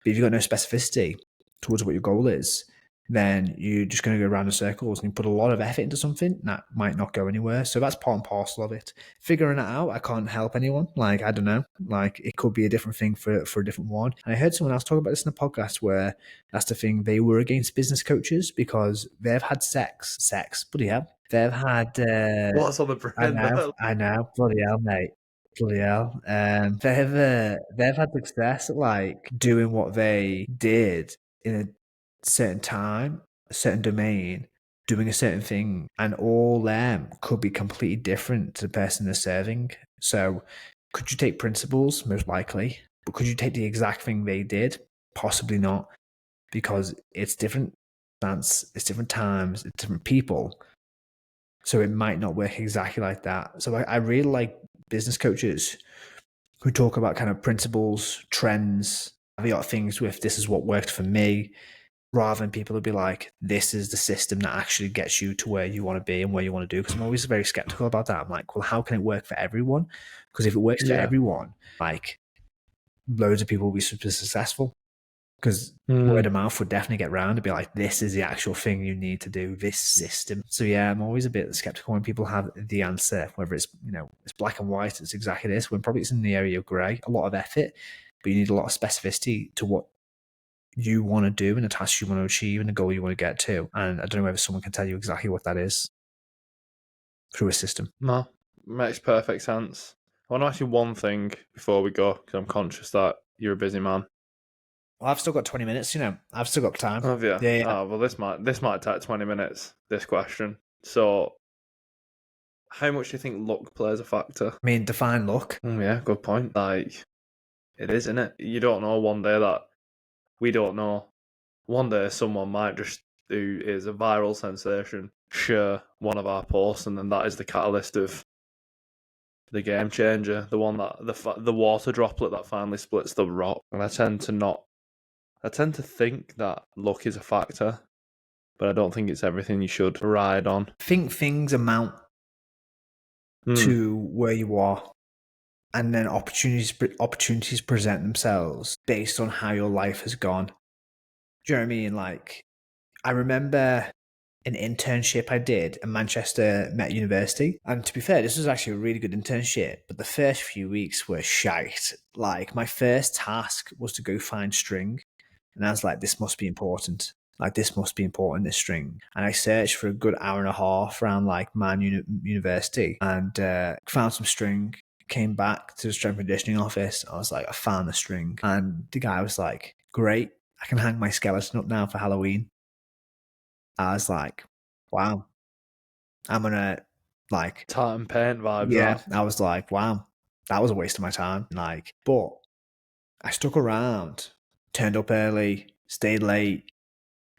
But if you've got no specificity towards what your goal is, then you're just going to go around in circles, and you put a lot of effort into something that might not go anywhere. So that's part and parcel of it. Figuring it out, I can't help anyone. Like, I don't know. Like, it could be a different thing for a different one. And I heard someone else talk about this in a podcast, where that's the thing. They were against business coaches because they've had sex, bloody hell. They've had... What's on the brain? I know, bloody hell, mate. Bloody hell. They've had success at like doing what they did in a certain time, a certain domain, doing a certain thing, and all them could be completely different to the person they're serving. So could you take principles? Most likely. But could you take the exact thing they did? Possibly not, because it's different stance, it's different times, it's different people. So it might not work exactly like that. So I really like business coaches who talk about kind of principles, trends, caveat things with this is what worked for me, rather than people who be like, this is the system that actually gets you to where you want to be and where you want to do. Because I'm always very skeptical about that. I'm like, well, how can it work for everyone? Because if it works for everyone, like loads of people will be super successful. Because word of mouth would definitely get round and be like, this is the actual thing you need to do, this system. So yeah, I'm always a bit skeptical when people have the answer, whether it's, it's black and white, it's exactly this, when probably it's in the area of grey, a lot of effort, but you need a lot of specificity to what you want to do and the task you want to achieve and the goal you want to get to. And I don't know whether someone can tell you exactly what that is through a system. No, makes perfect sense. I want to ask you one thing before we go, because I'm conscious that you're a busy man. Well, I've still got 20 minutes, I've still got time. Have you? Yeah. Oh, well, this might take 20 minutes, this question. So, how much do you think luck plays a factor? I mean, define luck. Yeah, good point. Like, it is, isn't it? You don't know one day that we don't know. One day someone might just, who is a viral sensation, share one of our posts, and then that is the catalyst of the game changer, the one that the water droplet that finally splits the rock. And I tend to think that luck is a factor, but I don't think it's everything you should ride on. I think things amount to where you are, and then opportunities present themselves based on how your life has gone. Do you know what I mean? Like, I remember an internship I did at Manchester Met University. And to be fair, this was actually a really good internship, but the first few weeks were shite. Like, my first task was to go find string. And I was like, this must be important. Like, this must be important, this string. And I searched for a good hour and a half around like Man University and found some string, came back to the strength and conditioning office. I was like, I found the string. And the guy was like, great, I can hang my skeleton up now for Halloween. I was like, wow, I'm going to like... Tartan paint vibes. Yeah, I was like, wow, that was a waste of my time. Like, but I stuck around, turned up early, stayed late,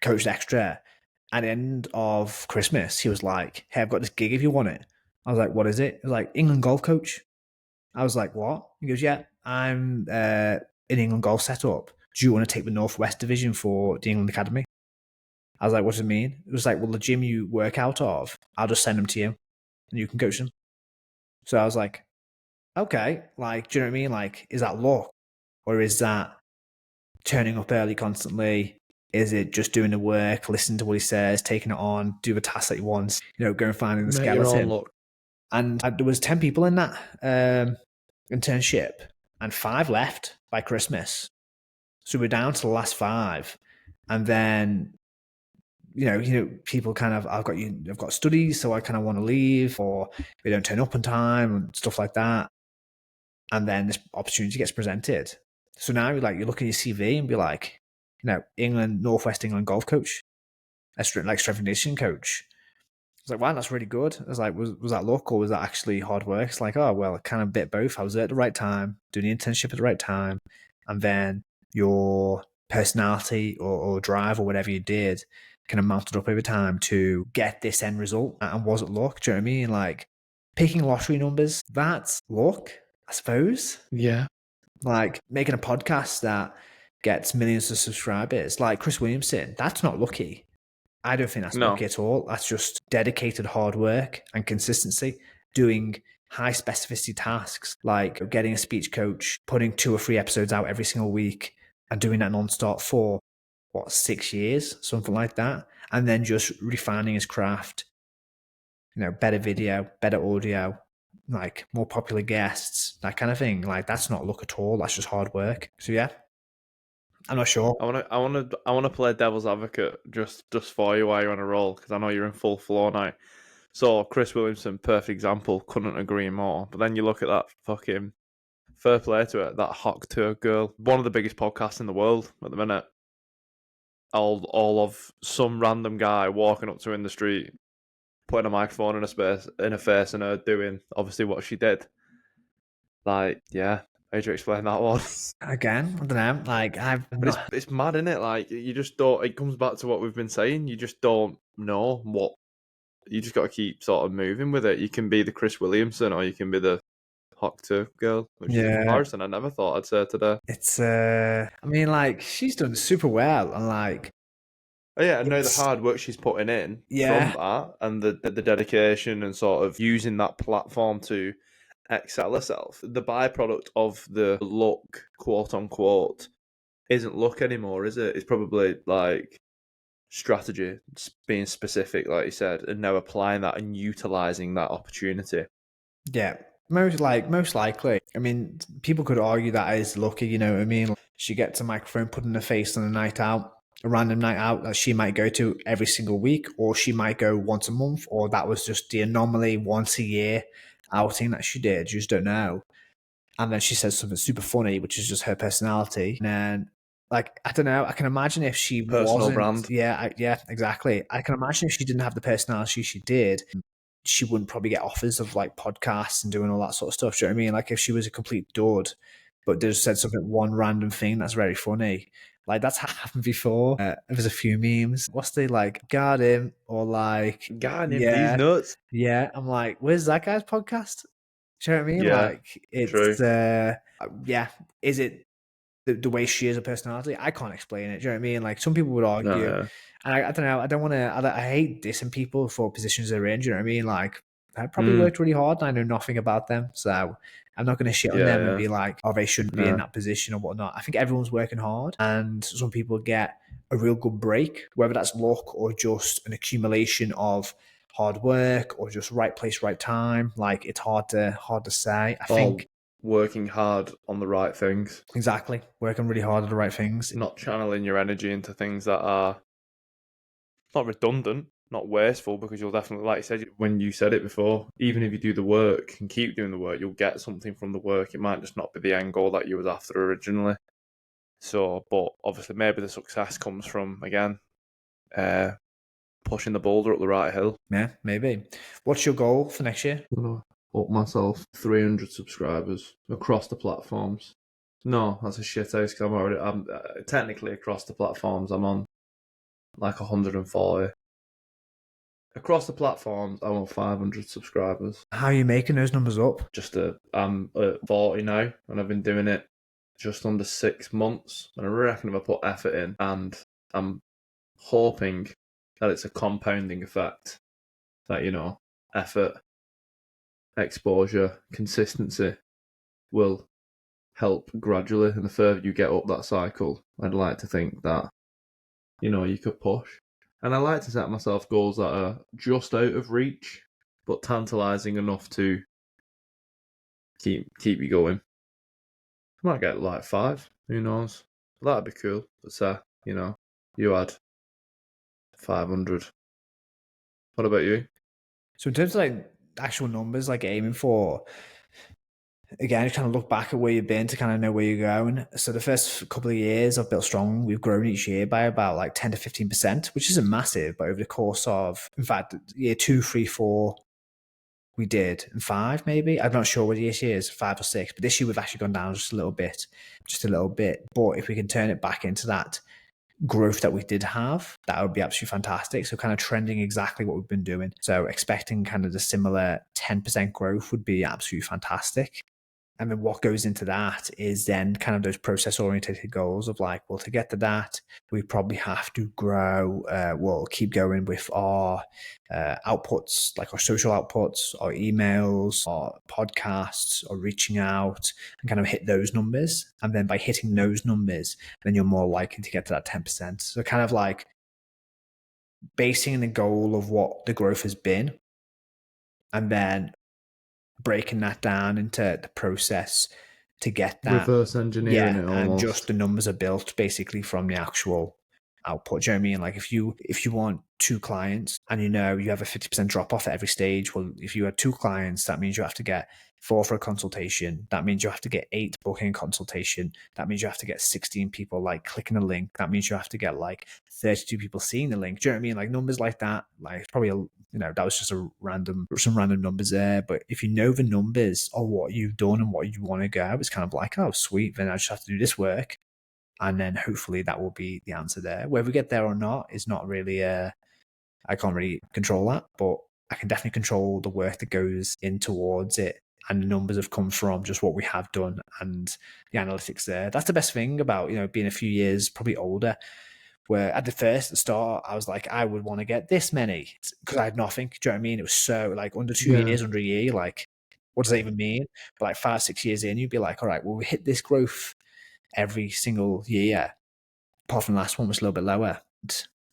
coached extra. At the end of Christmas, he was like, hey, I've got this gig if you want it. I was like, what is it? He was like, England golf coach. I was like, what? He goes, yeah, I'm in England golf setup. Do you want to take the Northwest division for the England Academy? I was like, what does it mean? It was like, well, the gym you work out of, I'll just send them to you and you can coach them. So I was like, okay, like, do you know what I mean? Like, is that luck? Or is that turning up early constantly? Is it just doing the work, listening to what he says, taking it on, do the tasks that he wants, go and finding the skeleton? And there was 10 people in that internship, and 5 left by Christmas. So we're down to the last 5. And then, people kind of, I've got studies, so I kind of want to leave, or they don't turn up on time and stuff like that. And then this opportunity gets presented. So now you look at your CV and be like, Northwest England golf coach, strength and conditioning coach. I was like, wow, that's really good. I was like, was that luck or was that actually hard work? It's like, oh, well, kind of bit both. I was there at the right time, doing the internship at the right time. And then your personality or drive or whatever you did kind of mounted up over time to get this end result. And was it luck? Do you know what I mean? Like, picking lottery numbers, that's luck, I suppose. Yeah. Like, making a podcast that gets millions of subscribers, like Chris Williamson, that's not lucky. I don't think that's lucky at all. That's just dedicated hard work and consistency, doing high specificity tasks like getting a speech coach, putting 2 or 3 episodes out every single week and doing that nonstop for 6 years, something like that. And then just refining his craft, better video, better audio, like more popular guests, that kind of thing. Like, that's not luck at all. That's just hard work. So yeah, I'm not sure. I want to play devil's advocate just for you while you're on a roll, because I know you're in full flow now. So Chris Williamson, perfect example, couldn't agree more. But then you look at that fucking, fair play to it, that Hawk Tour girl, one of the biggest podcasts in the world at the minute. All of some random guy walking up to her in the street, putting a microphone in her face, and her doing obviously what she did. Like, yeah. How do you explain that one? Again, I don't know. Like, but it's mad, isn't it? Like, you just don't. It comes back to what we've been saying. You just don't know what. You just got to keep sort of moving with it. You can be the Chris Williamson, or you can be the Hawk 2 girl, which is a Yeah. comparison I never thought I'd say today. It's I mean, like, she's done super well, and like, Oh, yeah, I know the it's hard work she's putting in from yeah, that and the dedication and sort of using that platform to excel herself. The byproduct of the look, quote unquote, isn't luck anymore, is it? It's probably like strategy, being specific, like you said, and now applying that and utilizing that opportunity. yeah. Most likely. I mean, people could argue that is lucky. You know what I mean? Like, she gets a microphone put in her face on a night out, a random night out that she might go to every single week, or she might go once a month, or that was just the anomaly once a year outing that she did. You just don't know. And then she says something super funny, which is just her personality. And then, like, I don't know. I can imagine if she Personal wasn't. brand. Yeah, yeah, exactly. I can imagine if she didn't have the personality she did, she wouldn't probably get offers of like podcasts and doing all that sort of stuff. Do you know what I mean? Like, if she was a complete dud, but just said something, one random thing that's very funny. Like, that's happened before. There's a few memes. What's the like, got him, or like, God, these yeah, nuts. yeah. I'm like, where's that guy's podcast? Do you know what I mean? Yeah, Like, it's true. yeah. Is it the way she is a personality? I can't explain it. Do you know what I mean? Like, some people would No, argue, yeah. and I don't know. I don't want to. I hate dissing people for positions they're in. Do you know what I mean? Like, I probably Mm, worked really hard, and I know nothing about them, so I'm not going to shit on yeah, them and yeah. be like, oh, they shouldn't be in No. that position or whatnot. I think everyone's working hard, and some people get a real good break, whether that's luck or just an accumulation of hard work or just right place, right time. Like, it's hard to say. I All think working hard on the right things, exactly working really hard at the right things. not channeling your energy into things that are not redundant, not wasteful, because you'll definitely, like you said, when you said it before, even if you do the work and keep doing the work, you'll get something from the work. It might just not be the end goal that you was after originally. So, but obviously, maybe the success comes from, again, uh, pushing the boulder up the right hill. Yeah, maybe. What's your goal for next year? I'm gonna up myself 300 subscribers across the platforms. No, that's a shit house. Cause I'm technically across the platforms. I'm on like 140. Across the platforms, I want 500 subscribers. How are you making those numbers up? I'm at 40 now, and I've been doing it just under 6 months. And I reckon if I put effort in, and I'm hoping that it's a compounding effect, that effort, exposure, consistency will help gradually. And the further you get up that cycle, I'd like to think that you could push. And I like to set myself goals that are just out of reach, but tantalizing enough to keep you going. I might get like 5. Who knows? That'd be cool. But say, you had 500. What about you? So in terms of like actual numbers, like aiming for, again, kind of look back at where you've been to kind of know where you're going. So the first couple of years I've built strong. We've grown each year by about like 10 to 15%, which isn't massive, but over the course of, in fact, year 2, 3, 4, we did, and 5 maybe. I'm not sure what this year is, 5 or 6, but this year we've actually gone down just a little bit, But if we can turn it back into that growth that we did have, that would be absolutely fantastic. So kind of trending exactly what we've been doing. So expecting kind of the similar 10% growth would be absolutely fantastic. And then what goes into that is then kind of those process oriented goals of like, well, to get to that, we probably have to grow. We'll keep going with our outputs, like our social outputs, our emails, our podcasts, or reaching out and kind of hit those numbers. And then by hitting those numbers, then you're more likely to get to that 10%. So kind of like basing the goal of what the growth has been and then breaking that down into the process to get that. Reverse engineering Yeah, it and just almost. the numbers are built basically from the actual output. Do you know what I mean? Like if you want 2 clients and you have a 50% drop off at every stage, well, if you had 2 clients, that means you have to get 4 for a consultation. That means you have to get 8 booking a consultation. That means you have to get 16 people like clicking a link. That means you have to get like 32 people seeing the link. Do you know what I mean? Like numbers like that, like probably that was just some random numbers there. But if you know the numbers of what you've done and what you want to go, it's kind of like, oh, sweet. Then I just have to do this work. And then hopefully that will be the answer there. Whether we get there or not is not really, I can't really control that, but I can definitely control the work that goes in towards it and the numbers have come from just what we have done and the analytics there. That's the best thing about, being a few years probably older, where at the start, I was like, I would want to get this many because I had nothing. Do you know what I mean? It was so like under 2 years, under a year, like, what does that even mean? But like 5, 6 years in, you'd be like, all right, well, we hit this growth every single year. Apart from the last one was a little bit lower.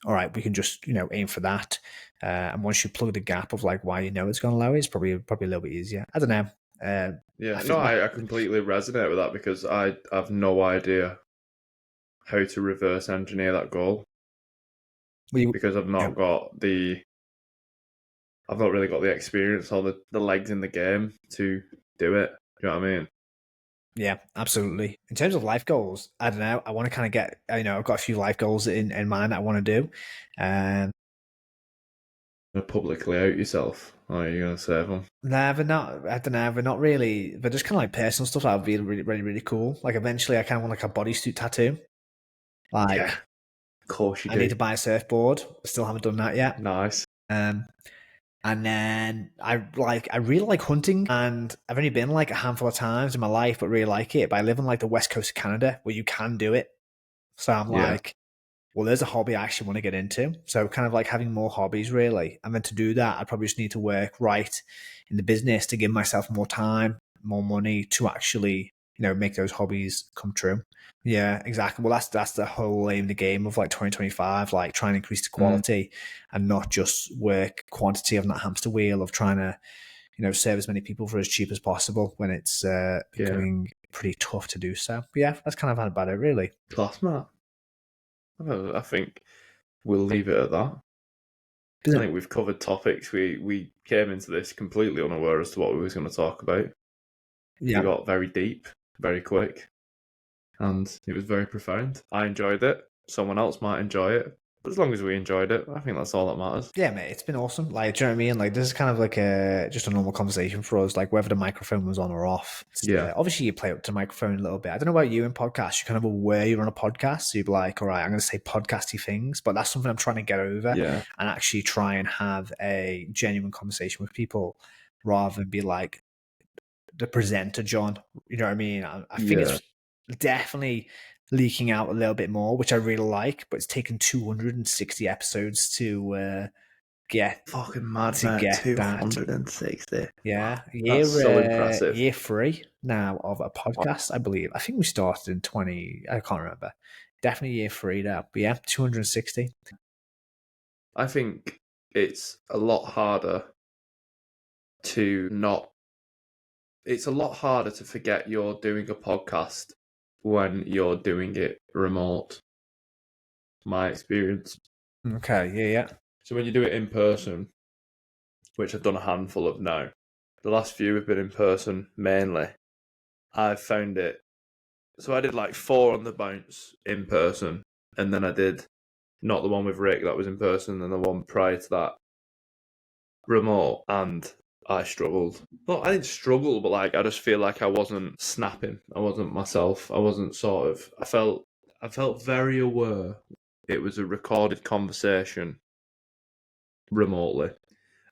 All right, we can just, aim for that. And once you plug the gap of like why it's gone lower, it's probably a little bit easier. I don't know. I completely resonate with that because I have no idea how to reverse engineer that goal because I've not really got the experience or the legs in the game to do it. Do you know what I mean? Yeah, absolutely. In terms of life goals, I don't know. I want to kind of get, I've got a few life goals in mind that I want to do. Publicly out yourself. Or are you going to save them? Nah, but not. I don't know. But not really. But just kind of like personal stuff that would be really, really, really cool. Like eventually, I kind of want like a bodysuit tattoo. Like, yeah, of course you do. I need to buy a surfboard. I still haven't done that yet. Nice. And then I really like hunting, and I've only been like a handful of times in my life, but really like it. But I live on like the west coast of Canada where you can do it. So I'm like, well, there's a hobby I actually want to get into. So kind of like having more hobbies really. And then to do that, I probably just need to work right in the business to give myself more time, more money to actually, make those hobbies come true. Yeah, exactly. Well, that's the whole aim of the game of like 2025, like trying to increase the quality and not just work quantity of that hamster wheel of trying to, serve as many people for as cheap as possible when it's becoming pretty tough to do so. But yeah, that's kind of about it really. Class, Matt. I think we'll leave it at that. I think we've covered topics. We came into this completely unaware as to what we was going to talk about. Yeah. We got very deep, very quick, and it was very profound. I enjoyed it. Someone else might enjoy it. But as long as we enjoyed it, I think that's all that matters. Yeah, mate, it's been awesome. Like, do you know what I mean? Like, this is kind of like just a normal conversation for us, like whether the microphone was on or off. Obviously, you play up to the microphone a little bit. I don't know about you in podcasts. You're kind of aware you're on a podcast. So you'd be like, all right, I'm going to say podcasty things. But that's something I'm trying to get over and actually try and have a genuine conversation with people rather than be like the presenter, John. You know what I mean? I think it's definitely leaking out a little bit more, which I really like, but it's taken 260 episodes to get fucking mad, to mate. get 260. That. Yeah, that's so impressive. Year 3 now of a podcast, I believe. I think we started in 20. I can't remember. Definitely year 3 now. But yeah, 260. I think it's a lot harder to It's a lot harder to forget you're doing a podcast when you're doing it remote. My experience. Okay, yeah. So when you do it in person, which I've done a handful of now, the last few have been in person mainly, I've found it. So I did like 4 on the bounce in person, and then I did not the one with Rick that was in person, and the one prior to that remote, and I struggled. Well, I didn't struggle, but like I just feel like I wasn't snapping. I wasn't myself. I wasn't I felt very aware it was a recorded conversation remotely.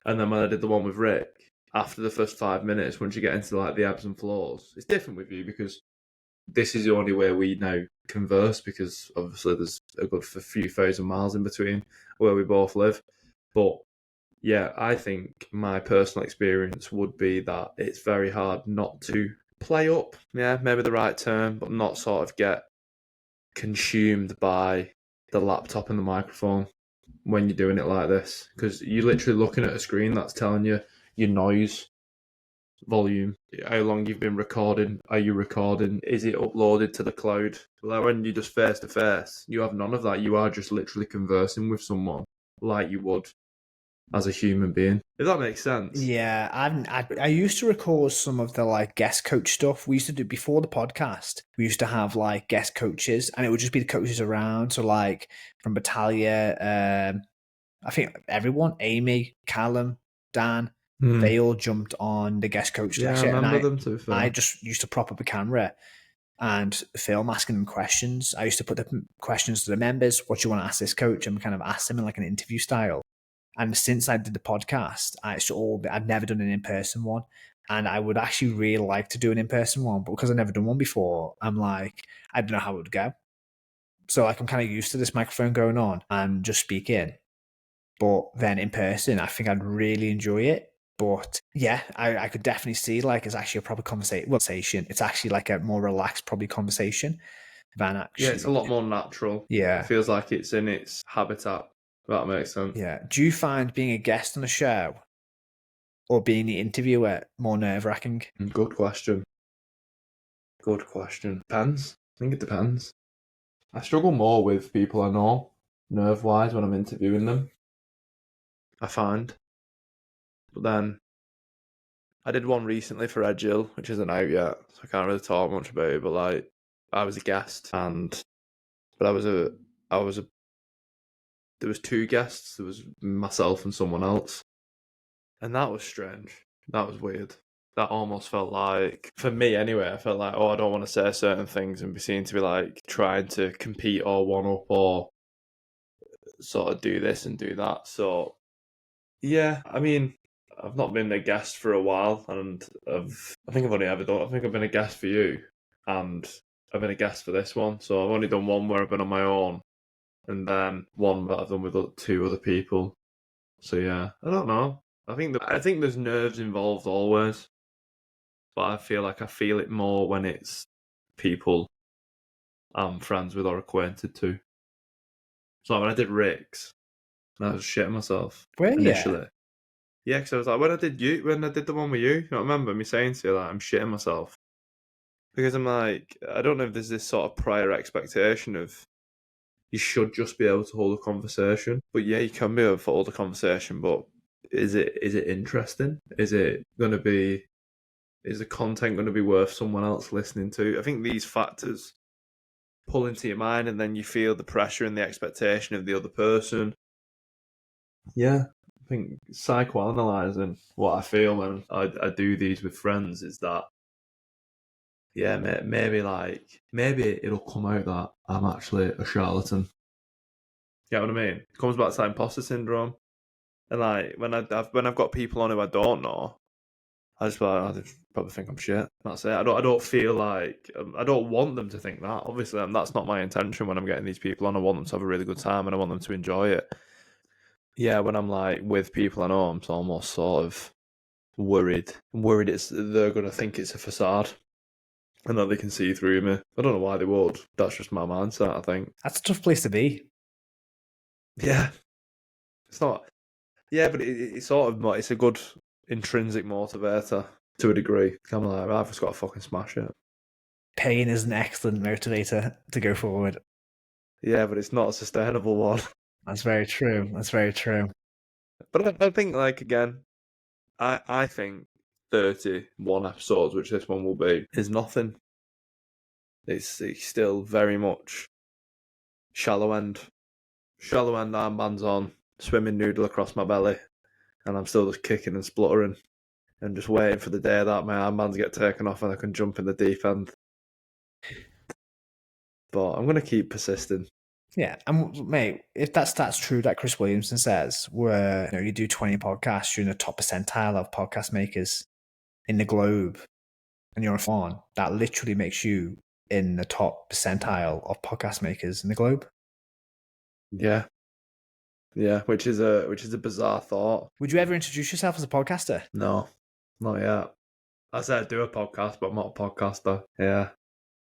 And then when I did the one with Rick, after the first 5 minutes, once you get into like the ebbs and flows, it's different with you because this is the only way we now converse, because obviously there's a good few thousand miles in between where we both live. But yeah, I think my personal experience would be that it's very hard not to play up, maybe the right term, but not sort of get consumed by the laptop and the microphone when you're doing it like this, because you're literally looking at a screen that's telling you your noise volume, how long you've been recording, are you recording, is it uploaded to the cloud? Like when you're just face to face, you have none of that. You are just literally conversing with someone like you would as a human being, if that makes sense. Yeah, I used to record some of the like guest coach stuff we used to do before the podcast. We used to have like guest coaches, and it would just be the coaches around. So like from Battaglia, I think everyone, Amy, Callum, Dan, they all jumped on the guest coach lecture. I remember them too. I just used to prop up a camera and film, asking them questions. I used to put the questions to the members. What do you want to ask this coach? And kind of ask them in like an interview style. And since I did the podcast, I've never done an in-person one. And I would actually really like to do an in-person one, but because I've never done one before, I'm like, I don't know how it would go. So like I'm kind of used to this microphone going on and just speaking. But then in person, I think I'd really enjoy it. But yeah, I could definitely see like it's actually a proper conversation. It's actually like a more relaxed, probably conversation than Yeah, it's a actually. lot more natural. It Yeah. feels like it's in its habitat. If that makes sense. Yeah. Do you find being a guest on a show or being the interviewer more nerve-wracking? Good question. Good question. Depends. I think it depends. I struggle more with people I know, nerve-wise, when I'm interviewing them. I find. But then, I did one recently for Ed Jill, which isn't out yet, so I can't really talk much about it. But like, I was a guest, but there was two guests. There was myself and someone else, and that was strange. That was weird. That almost felt like, for me anyway, I felt like, oh, I don't want to say certain things and be seen to be like trying to compete or one up or sort of do this and do that. So yeah, I mean, I've not been a guest for a while, and I think I've been a guest for you, and I've been a guest for this one. So I've only done one where I've been on my own, and then one that I've done with two other people. So yeah, I don't know. I think there's nerves involved always, but I feel like I feel it more when it's people I'm friends with or acquainted to. So when I did Rick's, I was shitting myself Well, yeah. initially. Yeah, because I was like, when I did the one with you, I remember me saying to you that I'm shitting myself. Because I'm like, I don't know if there's this sort of prior expectation of you should just be able to hold a conversation. But yeah, you can be able to hold a conversation, but is it interesting? Is the content going to be worth someone else listening to? I think these factors pull into your mind, and then you feel the pressure and the expectation of the other person. Yeah, I think psychoanalyzing what I feel when I do these with friends is that, yeah, maybe it'll come out that I'm actually a charlatan. You know what I mean? It comes back to that imposter syndrome, and like when I've got people on who I don't know, I just probably think I'm shit. That's it. I don't feel like I don't want them to think that. Obviously, and that's not my intention when I'm getting these people on. I want them to have a really good time and I want them to enjoy it. Yeah, when I'm like with people I know, I'm almost sort of worried they're gonna think it's a facade and that they can see through me. I don't know why they would. That's just my mindset, I think. That's a tough place to be. Yeah, it's not. Yeah, but it's sort of it's a good intrinsic motivator to a degree. I'm like, I've just got to fucking smash it. Pain is an excellent motivator to go forward. Yeah, but it's not a sustainable one. That's very true. That's very true. But I think, like, again, I think 31 episodes, which this one will be, is nothing. It's still very much shallow end armbands on, swimming noodle across my belly, and I'm still just kicking and spluttering and just waiting for the day that my armbands get taken off and I can jump in the deep end. But I'm going to keep persisting. Yeah, and mate, if that's true that Chris Williamson says, where you do 20 podcasts, you're in the top percentile of podcast makers in the globe, and you're on, that literally makes you in the top percentile of podcast makers in the globe. Yeah, which is a bizarre thought. Would you ever introduce yourself as a podcaster? No, not yet. I said I do a podcast, but I'm not a podcaster. Yeah.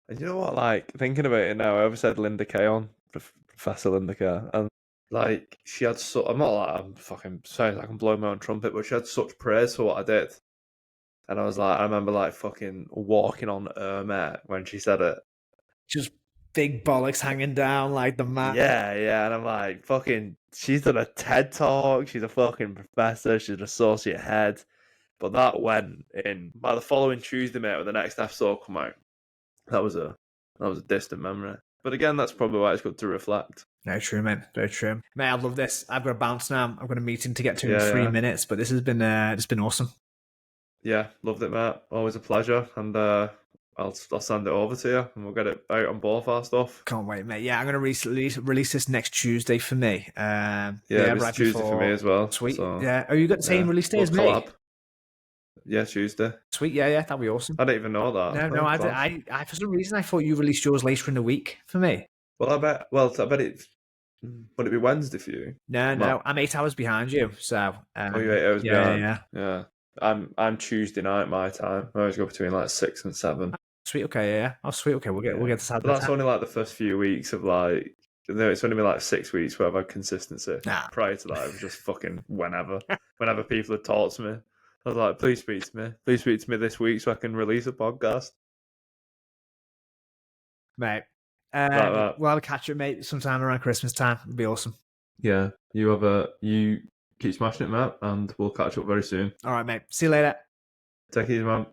And you know what? Like, thinking about it now, I ever said Linda Kay on, Professor Linda Kay, and like she had I'm not like I'm fucking sorry, I can blow my own trumpet, but she had such praise for what I did, and I remember like fucking walking on her mate when she said it. Just big bollocks hanging down like the man. Yeah, and I'm like, fucking, she's done a TED talk, she's a fucking professor, she's an associate head, but that went in by the following Tuesday, mate, when the next episode come out. That was a distant memory. But again, that's probably why it's good to reflect. Very true, man. Very true. Mate, I love this. I've got to bounce now. I've got a meeting to get to in 3 minutes, but this has been awesome. Yeah, loved it, mate. Always a pleasure. And I'll send it over to you and we'll get it out on both our stuff. Can't wait, mate. Yeah, I'm going to release this next Tuesday for me. It's right Tuesday for me as well. Sweet. So, yeah. Oh, you got the same release day as me? collab. Yeah, Tuesday. Sweet, yeah, that'd be awesome. I didn't even know that. No, Oh, I class. for some reason I thought you released yours later in the week for me. Well, I bet it. Would it be Wednesday for you? No, I'm 8 hours behind you, so Oh, you're 8 hours behind. yeah. Yeah. I'm Tuesday night my time. I always go between like 6 and 7. Sweet, okay, yeah. Oh, sweet, okay. We'll get this out. But that's only like the first few weeks of like. No, it's only been like 6 weeks where I've had consistency. Nah. Prior to that, it was just fucking whenever. Whenever people had talked to me, I was like, "Please speak to me. Please speak to me this week so I can release a podcast." Mate. Right. We'll have a catch up, mate, sometime around Christmas time. It'll be awesome. Yeah, you keep smashing it, Matt, and we'll catch up very soon. All right, mate. See you later. Take it easy, man.